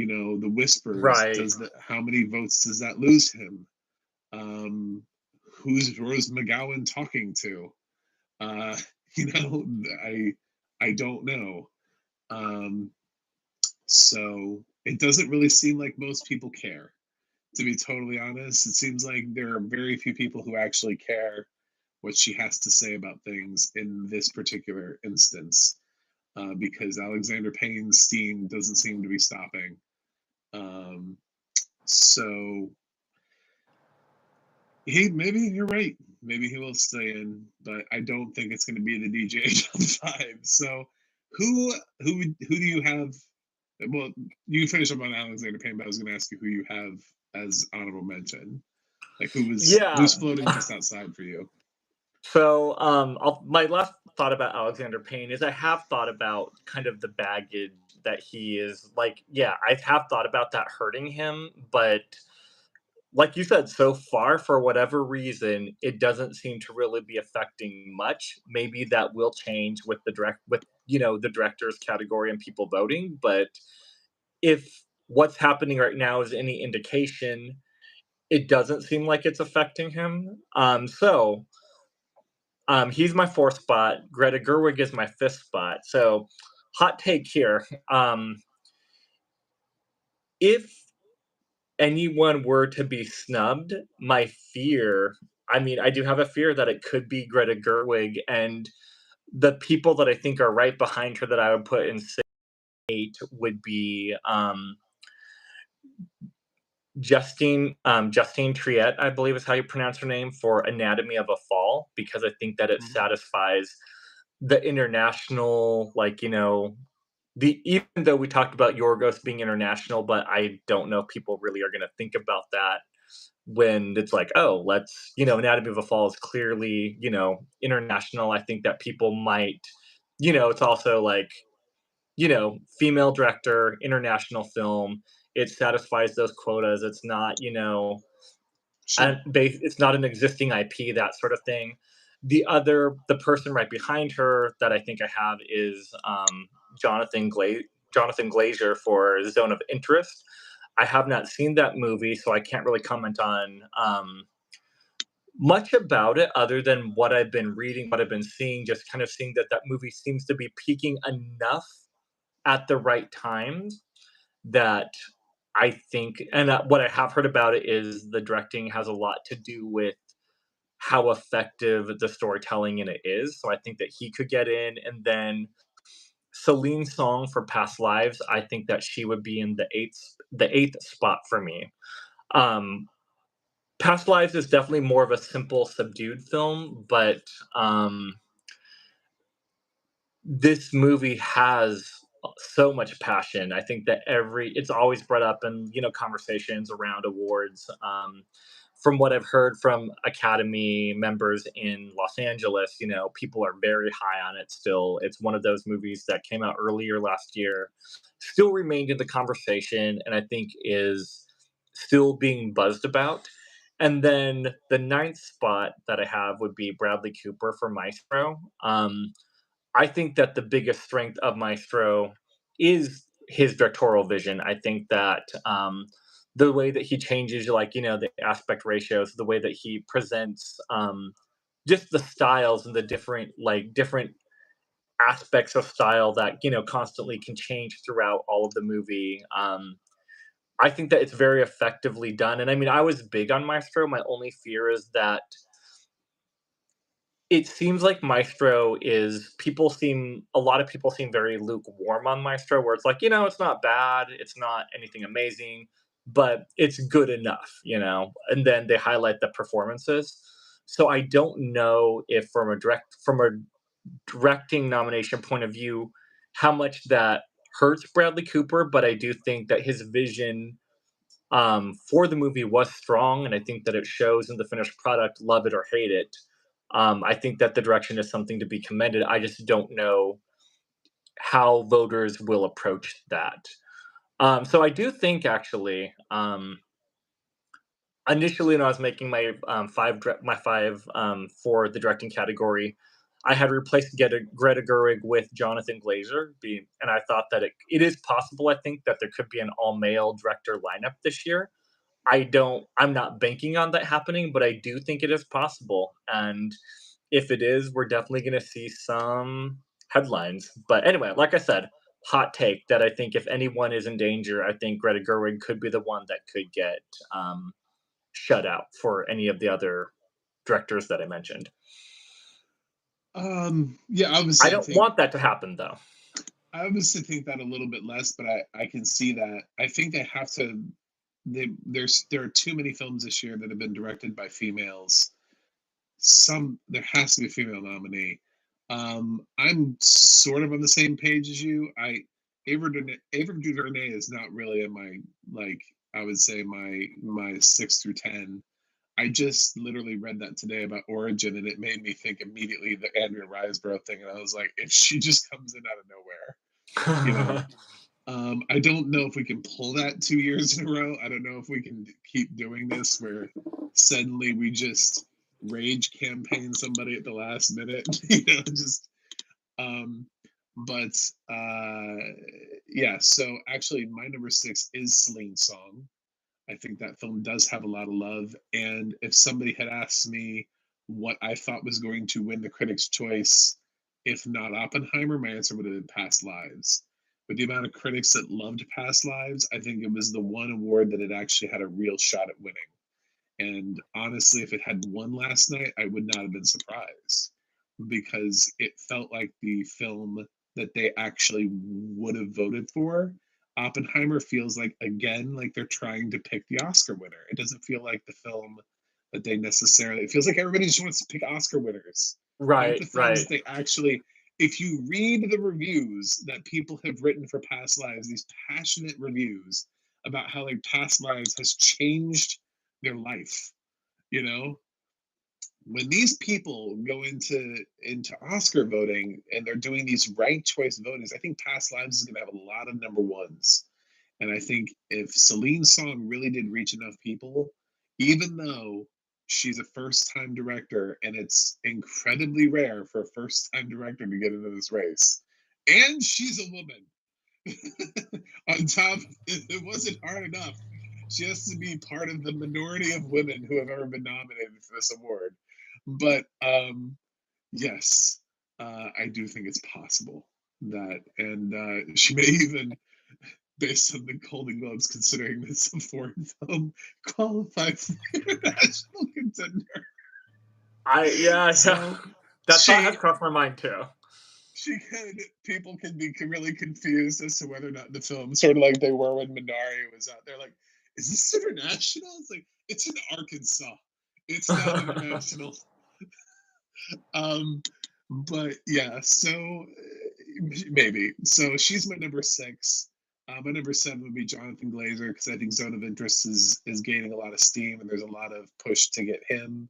whispers. right. How many votes does that lose him? Um, who's Rose McGowan talking to? Uh, you know, I don't know. Um, so it doesn't really seem like most people care. To be totally honest, it seems like there are very few people who actually care what she has to say about things in this particular instance, because Alexander Payne's steam doesn't seem to be stopping. Um, so he maybe you're right. Maybe he will stay in, but I don't think it's going to be the DJ Five. So who do you have? Well, you can finish up on Alexander Payne, but I was going to ask you who you have as honorable mention. Like Yeah. who's floating just outside for you? So, my last thought about Alexander Payne is I have thought about kind of the baggage that he is like. Yeah, I have thought about that hurting him, but like you said, so far, for whatever reason, it doesn't seem to really be affecting much. Maybe that will change with the directors category and people voting. But if what's happening right now is any indication, it doesn't seem like it's affecting him. He's my fourth spot. Greta Gerwig is my fifth spot. So, hot take here. If anyone were to be snubbed, my fear, I mean, I do have a fear that it could be Greta Gerwig, and the people that I think are right behind her that I would put in 8 would be Justine Triet, I believe is how you pronounce her name, for Anatomy of a Fall, because I think that it Mhm. satisfies the international, like, the even though we talked about Yorgos being international, but I don't know if people really are gonna think about that when it's like, "Oh, Anatomy of a Fall is clearly, international." I think that people might, it's also like, female director, international film. It satisfies those quotas. It's not, Sure. it's not an existing IP, that sort of thing. The person right behind her that I think I have is Jonathan Gla- Jonathan Glazer for Zone of Interest. I have not seen that movie, so I can't really comment on much about it other than what I've been reading, what I've been seeing. Just kind of seeing that that movie seems to be peaking enough at the right times that I think, and what I have heard about it is the directing has a lot to do with how effective the storytelling in it is. So I think that he could get in, and then Celine Song for Past Lives. I think that she would be in the eighth spot for me. Um, Past Lives is definitely more of a simple, subdued film, but this movie has so much passion. I think that it's always brought up in conversations around awards. From what I've heard from Academy members in Los Angeles, people are very high on it still. It's one of those movies that came out earlier last year, still remained in the conversation, and I think is still being buzzed about. And then the ninth spot that I have would be Bradley Cooper for Maestro. I think that the biggest strength of Maestro is his directorial vision. I think that the way that he changes, like the aspect ratios, the way that he presents, just the styles and the different aspects of style that constantly can change throughout all of the movie. I think that it's very effectively done. And I mean, I was big on Maestro. My only fear is that it seems like Maestro is a lot of people seem very lukewarm on Maestro, where it's like, it's not bad, it's not anything amazing, but it's good enough. And then they highlight the performances. So I don't know if from a directing nomination point of view, how much that hurts Bradley Cooper, but I do think that his vision for the movie was strong, and I think that it shows in the finished product, love it or hate it. I think that the direction is something to be commended. I just don't know how voters will approach that. So I do think actually, initially when I was making my five for the directing category, I had replaced Greta Gerwig with Jonathan Glazer, and I thought that it is possible. I think that there could be an all male director lineup this year. I'm not banking on that happening, but I do think it is possible. And if it is, we're definitely going to see some headlines. But anyway, like I said, hot take that I think if anyone is in danger, I think Greta Gerwig could be the one that could get shut out for any of the other directors that I mentioned. Yeah, I obviously, don't want that to happen though. I obviously think that a little bit less, but I can see that. I think they have to. There are too many films this year that have been directed by females. There has to be a female nominee. I'm sort of on the same page as you. Ava DuVernay is not really in my, like, I would say my 6 through 10. I just literally read that today about Origin, and it made me think immediately the Andrea Riseborough thing, and I was like, if she just comes in out of nowhere, you know. I don't know if we can pull that 2 years in a row. I don't know if we can keep doing this where suddenly we just rage campaign somebody at the last minute, just um but yeah, so actually my number 6 is Celine Song. I think that film does have a lot of love. And if somebody had asked me what I thought was going to win the Critics' Choice, if not Oppenheimer, my answer would have been Past Lives. With the amount of critics that loved Past Lives, I think it was the one award that it actually had a real shot at winning. And honestly, if it had won last night, I would not have been surprised because it felt like the film that they actually would have voted for. Oppenheimer feels like, again, like they're trying to pick the Oscar winner. It doesn't feel like the film that they necessarily, it feels like everybody just wants to pick Oscar winners, not Right, the films right. that they actually, if you read the reviews that people have written for Past Lives, these passionate reviews about how like Past Lives has changed their life, you know, when these people go into Oscar voting and they're doing these ranked choice votings, I think Past Lives is going to have a lot of number ones. And I think if Celine Song really did reach enough people, even though she's a first time director and it's incredibly rare for a first time director to get into this race, and she's a woman, on top, it wasn't hard enough. She has to be part of the minority of women who have ever been nominated for this award. But yes, I do think it's possible that, and she may even, based on the Golden Globes, considering this a foreign film, qualify for international contender. Yeah, yeah. So That thought has she crossed my mind too. she could people can be really confused as to whether or not the film, sort of like they were when Minari was out there, like, is this international? It's like it's in Arkansas. It's not international. Um, but yeah, so maybe. So she's my number 6. My number 7 would be Jonathan Glazer because I think Zone of Interest is gaining a lot of steam and there's a lot of push to get him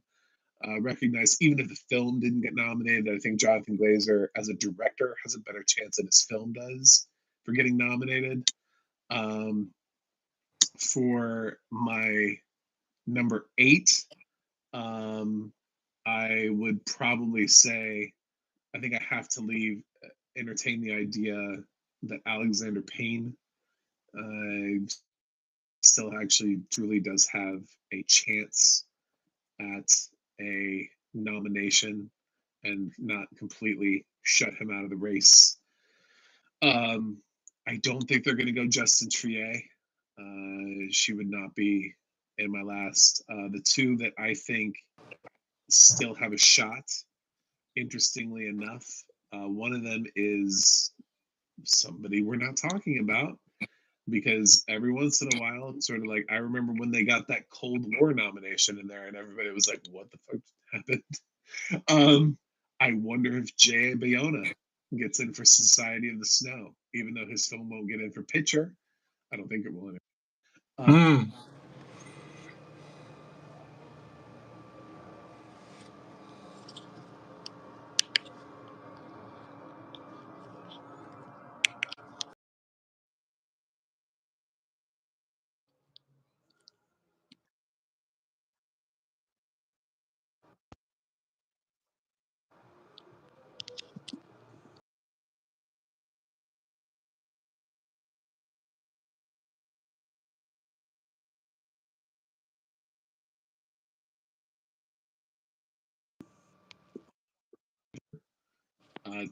recognized. Even if the film didn't get nominated, I think Jonathan Glazer as a director has a better chance than his film does for getting nominated. Um, for my number 8, um, I would probably say I think I have to entertain the idea that Alexander Payne still actually truly does have a chance at a nomination and not completely shut him out of the race. Um, I don't think they're going to go Justin Trier. She would not be in my last. The two that I think still have a shot, interestingly enough, one of them is somebody we're not talking about because every once in a while, it's sort of like I remember when they got that Cold War nomination in there, and everybody was like, "What the fuck happened?" I wonder if Jay Bayona gets in for Society of the Snow, even though his film won't get in for Pitcher. I don't think it will. Hmm.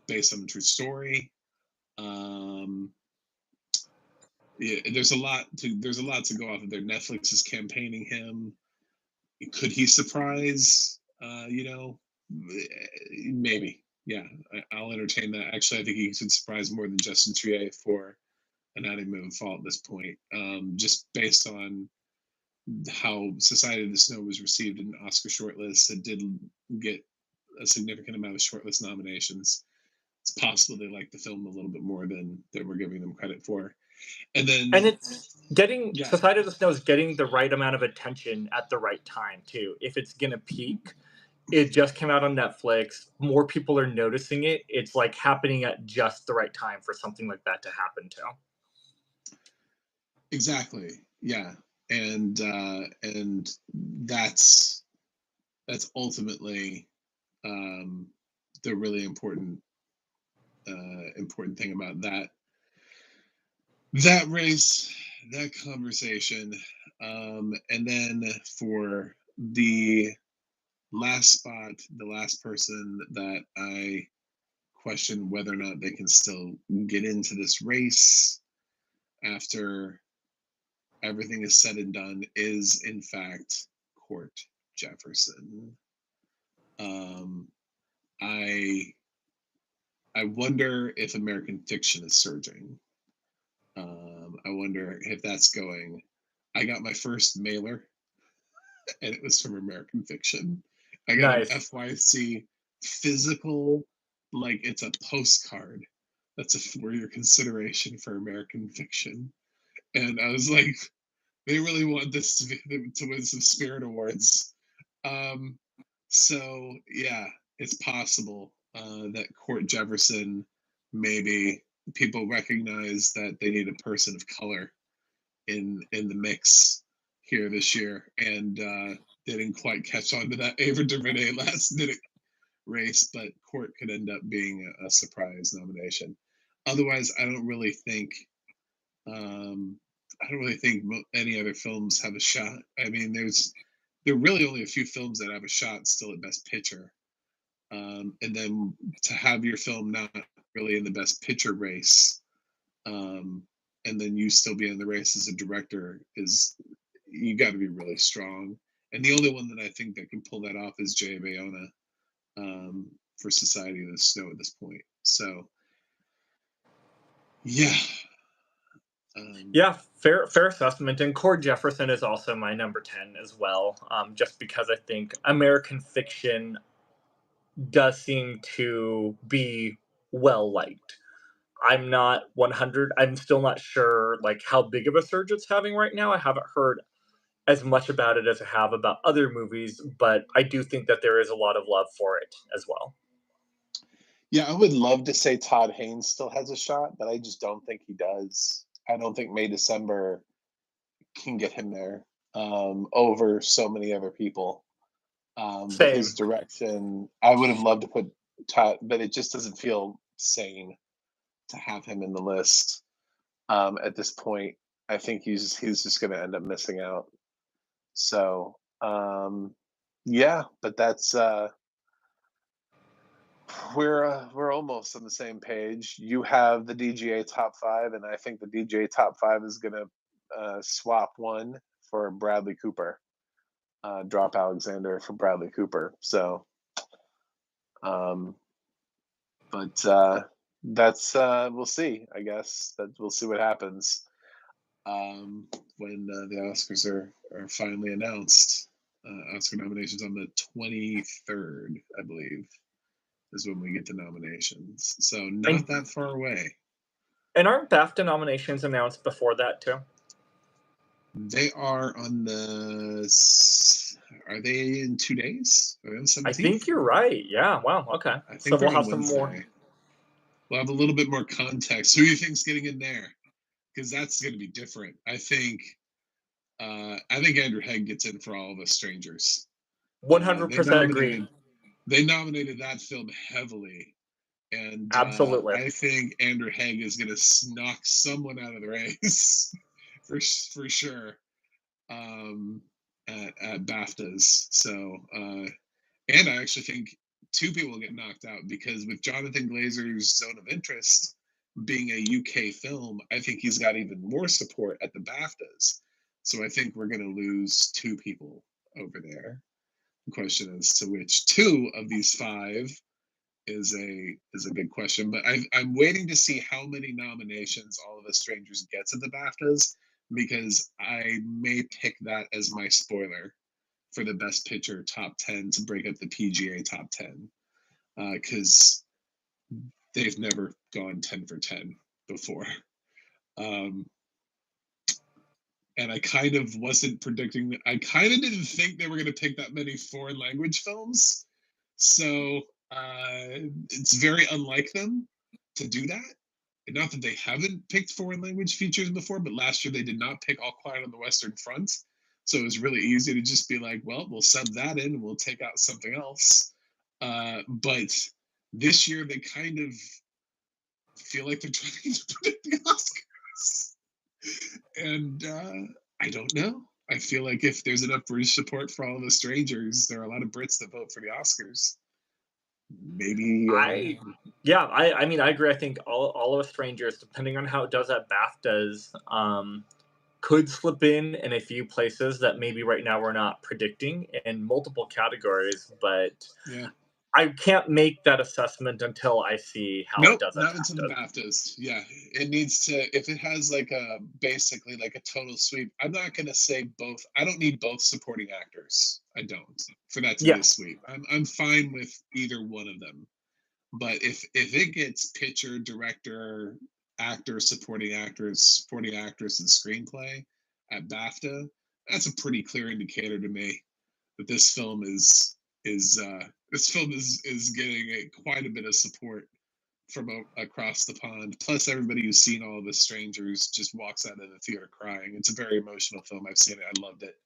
Based on the true story. Um, yeah, there's a lot to go off of there. Netflix is campaigning him. Could he surprise? Maybe. Yeah, I'll entertain that. Actually, I think he could surprise more than Justin Trier for Anatomy of a Fall at this point, just based on how Society of the Snow was received in Oscar shortlists. It did get a significant amount of shortlist nominations. It's possible they like the film a little bit more than we're giving them credit for. And then, And it's getting yeah, Society of the Snow is getting the right amount of attention at the right time too. If it's gonna peak, it just came out on Netflix. More people are noticing it. It's like happening at just the right time for something like that to happen too. exactly. Yeah, and that's ultimately um, the really important thing about that race, that conversation. And then for the last spot, the last person that I question whether or not they can still get into this race after everything is said and done is, in fact, Court Jefferson. Um, I I wonder if American Fiction is surging. I wonder if that's going. I got my first mailer, and it was from American Fiction. I got an Nice. FYC physical, like it's a postcard. That's for your consideration for American Fiction. And I was like, they really want this to win some Spirit Awards. Um, so yeah, it's possible that Court Jefferson, maybe people recognize that they need a person of color in the mix here this year, and they didn't quite catch on to that Ava DuVernay last minute race, but Court could end up being a surprise nomination. Otherwise, um, I don't really think any other films have a shot. I mean, there are really only a few films that have a shot still at Best Picture, and then to have your film not really in the Best Picture race, um, and then you still be in the race as a director is you got to be really strong. And the only one that I think that can pull that off is Jay Bayona, for Society of the Snow at this point. So yeah, um, Yeah, fair assessment. And Cord Jefferson is also my number 10 as well, just because I think American Fiction does seem to be well liked. I'm not 100. I'm still not sure like how big of a surge it's having right now. I haven't heard as much about it as I have about other movies, but I do think that there is a lot of love for it as well. yeah, I would love to say Todd Haynes still has a shot, but I just don't think he does. I don't think May December can get him there, over so many other people. But his Same. direction, I would have loved to put Todd, but it just doesn't feel sane to have him in the list, at this point. I think he's just going to end up missing out. So yeah, but that's we're almost on the same page. You have the DGA top five, and I think the DGA top five is going to swap one for Bradley Cooper, drop Alexander for Bradley Cooper. So, um, but that's we'll see. I guess that we'll see what happens, when the Oscars are finally announced. Oscar nominations on the 23rd, I believe, is when we get the nominations. So not And that far away. and aren't BAFTA nominations announced before that too? They are on Are they in 2 days? Are they on the I 17th? think you're right. Yeah. Wow. Okay. I So think they're we'll on have some more. Wednesday. We'll have a little bit more context. Who do you think's getting in there? Because that's going to be different. I think Andrew Haig gets in for All of Us Strangers. Uh, they 100% agree. nominated they nominated that film heavily, and Absolutely. I think Andrew Haig is going to knock someone out of the race for sure, um, at BAFTAs. So, and I actually think two people get knocked out because with Jonathan Glazer's Zone of Interest, being a UK film, I think he's got even more support at the BAFTAs. So I think we're going to lose two people over there. The question is to which two of these five is a good question. But I'm waiting to see how many nominations All of Us Strangers gets at the BAFTAs because I may pick that as my spoiler for the Best Picture top 10 to break up the PGA top 10 because they've never gone 10 for 10 before. Um, and I kind of wasn't predicting that. I kind of didn't think they were going to pick that many foreign language films. So it's very unlike them to do that. And not that they haven't picked foreign language features before, but last year they did not pick All Quiet on the Western Front. So it was really easy to just be like, well, we'll sub that in and we'll take out something else. But this year they kind of feel like they're trying to predict the Oscars. And I don't know. I feel like if there's enough British support for All of the Strangers, there are a lot of Brits that vote for the Oscars. Maybe. I Yeah, I mean, I agree. I think all of us strangers, depending on how it does at BAFTAs, could slip in a few places that maybe right now we're not predicting in multiple categories, but Yeah. I can't make that assessment until I see how it Nope, does at not until the BAFTAs. BAFTAs. Yeah, it needs to. If it has like a basically like a total sweep, I'm not gonna say both. I don't need both supporting actors. I don't for that to be Yeah, a sweep. I'm fine with either one of them. But if it gets picture, director, actor, supporting actors, supporting actress, and screenplay at BAFTA, that's a pretty clear indicator to me that this film is getting quite a bit of support from across the pond. Plus, everybody who's seen All of Us Strangers just walks out of the theater crying. It's a very emotional film. I've seen it. I loved it,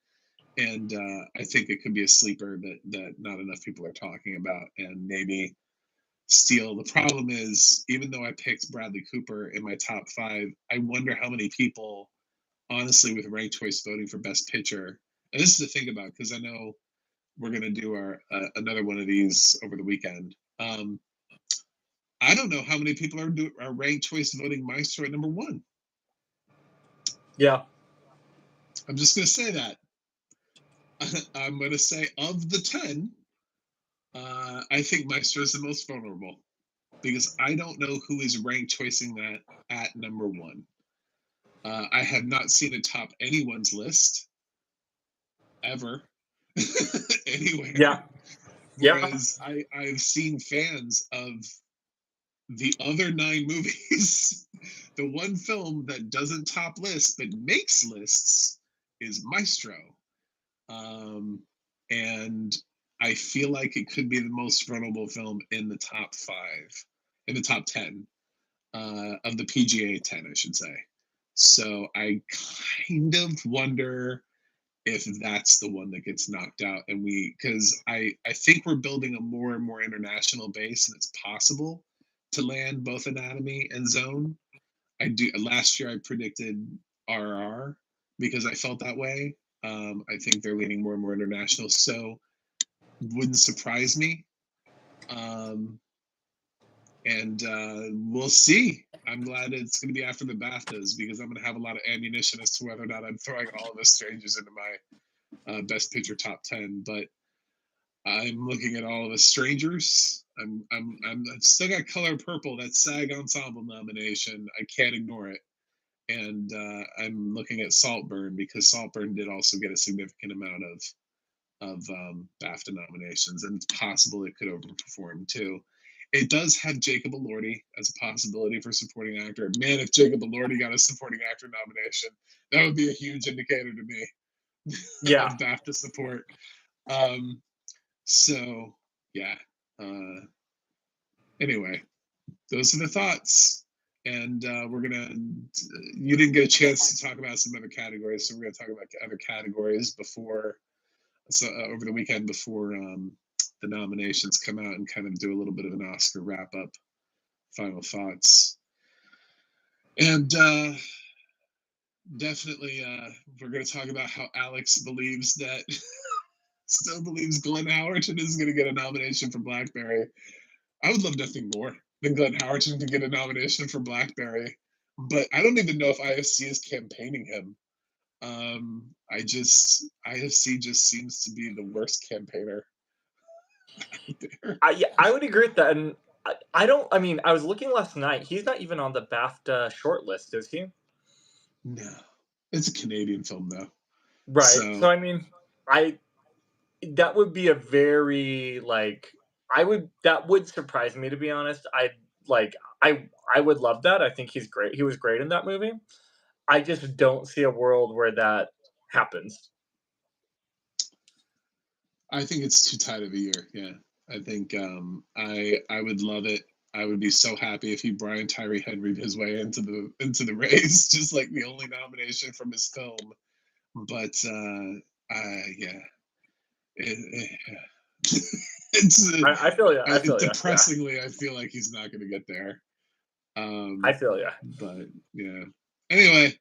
and I think it could be a sleeper that not enough people are talking about, and maybe steal. The problem is, even though I picked Bradley Cooper in my top five, I wonder how many people, honestly, with ranked choice voting for Best Picture. And this is the thing about because I know we're gonna do our another one of these over the weekend. I don't know how many people are ranked choice voting Maestro at number one. yeah, I'm just gonna say that. I'm gonna say of the 10, I think Maestro is the most vulnerable because I don't know who is ranked choicing that at number one. I have not seen it top anyone's list ever anywhere. yeah, yeah, Whereas I've seen fans of the other nine movies, the one film that doesn't top lists but makes lists is Maestro. Um, and I feel like it could be the most vulnerable film in the top five, in the top 10 of the PGA 10, I should say. So I kind of wonder if that's the one that gets knocked out and because I think we're building a more and more international base and it's possible to land both Anatomy and Zone. I do last year I predicted RR because I felt that way. I think they're leaning more and more international, so wouldn't surprise me. Um, and we'll see. I'm glad it's going to be after the BAFTAs because I'm going to have a lot of ammunition as to whether or not I'm throwing All of Us Strangers into my Best Picture top 10. But I'm looking at All of Us Strangers. I've still got Color Purple, that SAG Ensemble nomination. I can't ignore it. And I'm looking at Saltburn because Saltburn did also get a significant amount of BAFTA nominations, and it's possible it could overperform too. It does have Jacob Elordi as a possibility for supporting actor. Man, if Jacob Elordi got a supporting actor nomination, that would be a huge indicator to me yeah. of BAFTA support. Um, so yeah. Anyway, those are the thoughts. And we're gonna. You didn't get a chance to talk about some other categories, so we're gonna talk about other categories before, so over the weekend before the nominations come out, and kind of do a little bit of an Oscar wrap up, final thoughts, and definitely we're gonna talk about how Alex believes that still believes Glenn Howerton is gonna get a nomination for Blackberry. I would love nothing more than Glenn Howerton to get a nomination for Blackberry. But I don't even know if IFC is campaigning him. IFC just seems to be the worst campaigner out there. I would agree with that, and I don't. I mean, I was looking last night. He's not even on the BAFTA shortlist, is he? No, it's a Canadian film though, Right. so So I mean, I that would be a very like I would that would surprise me, to be honest. Like I would love that. I think he's great. He was great in that movie. I just don't see a world where that happens. I think it's too tight of a year. Yeah, I think I would love it. I would be so happy if he Brian Tyree Henry his way into the race, just like the only nomination from his film. But yeah, it's I feel you. I feel you. Yeah. depressingly, I feel like he's not going to get there. I Um, feel you. but yeah. Anyway,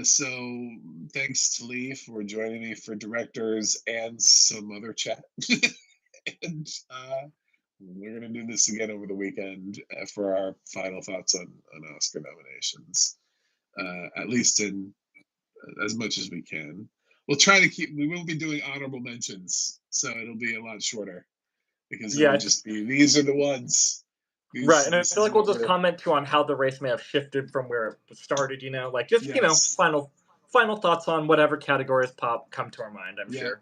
so thanks to Lee for joining me for directors and some other chat. And we're gonna do this again over the weekend for our final thoughts on Oscar nominations. At least in as much as we can. We'll try to keep. We will be doing honorable mentions, so it'll be a lot shorter because Yeah. it'll just be these are the ones. Right, and I This feel is like we'll what just we're. comment too on how the race may have shifted from where it started. Like just Yes. final thoughts on whatever categories come to our mind. I'm Yep. sure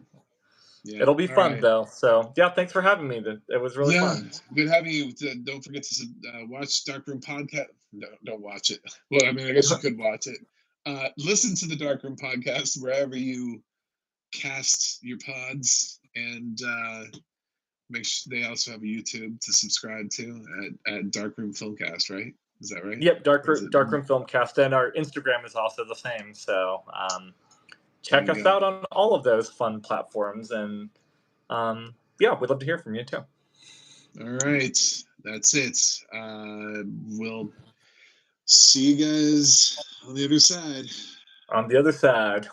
Yep. it'll be All fun right. though. So yeah, thanks for having me. It was really Yeah, fun. good having you. Don't forget to watch Darkroom podcast. No, don't watch it. Well, I mean, I guess you could watch it. Listen to the Darkroom podcast wherever you cast your pods, and make sure they also have a YouTube to subscribe to at Darkroom Filmcast. Right? Is that right? Yep, Or is it? Darkroom Filmcast, and our Instagram is also the same. So There check you us go. out on all of those fun platforms, and yeah, we'd love to hear from you too. All right, that's it. We'll see you guys on the other side. On the other side.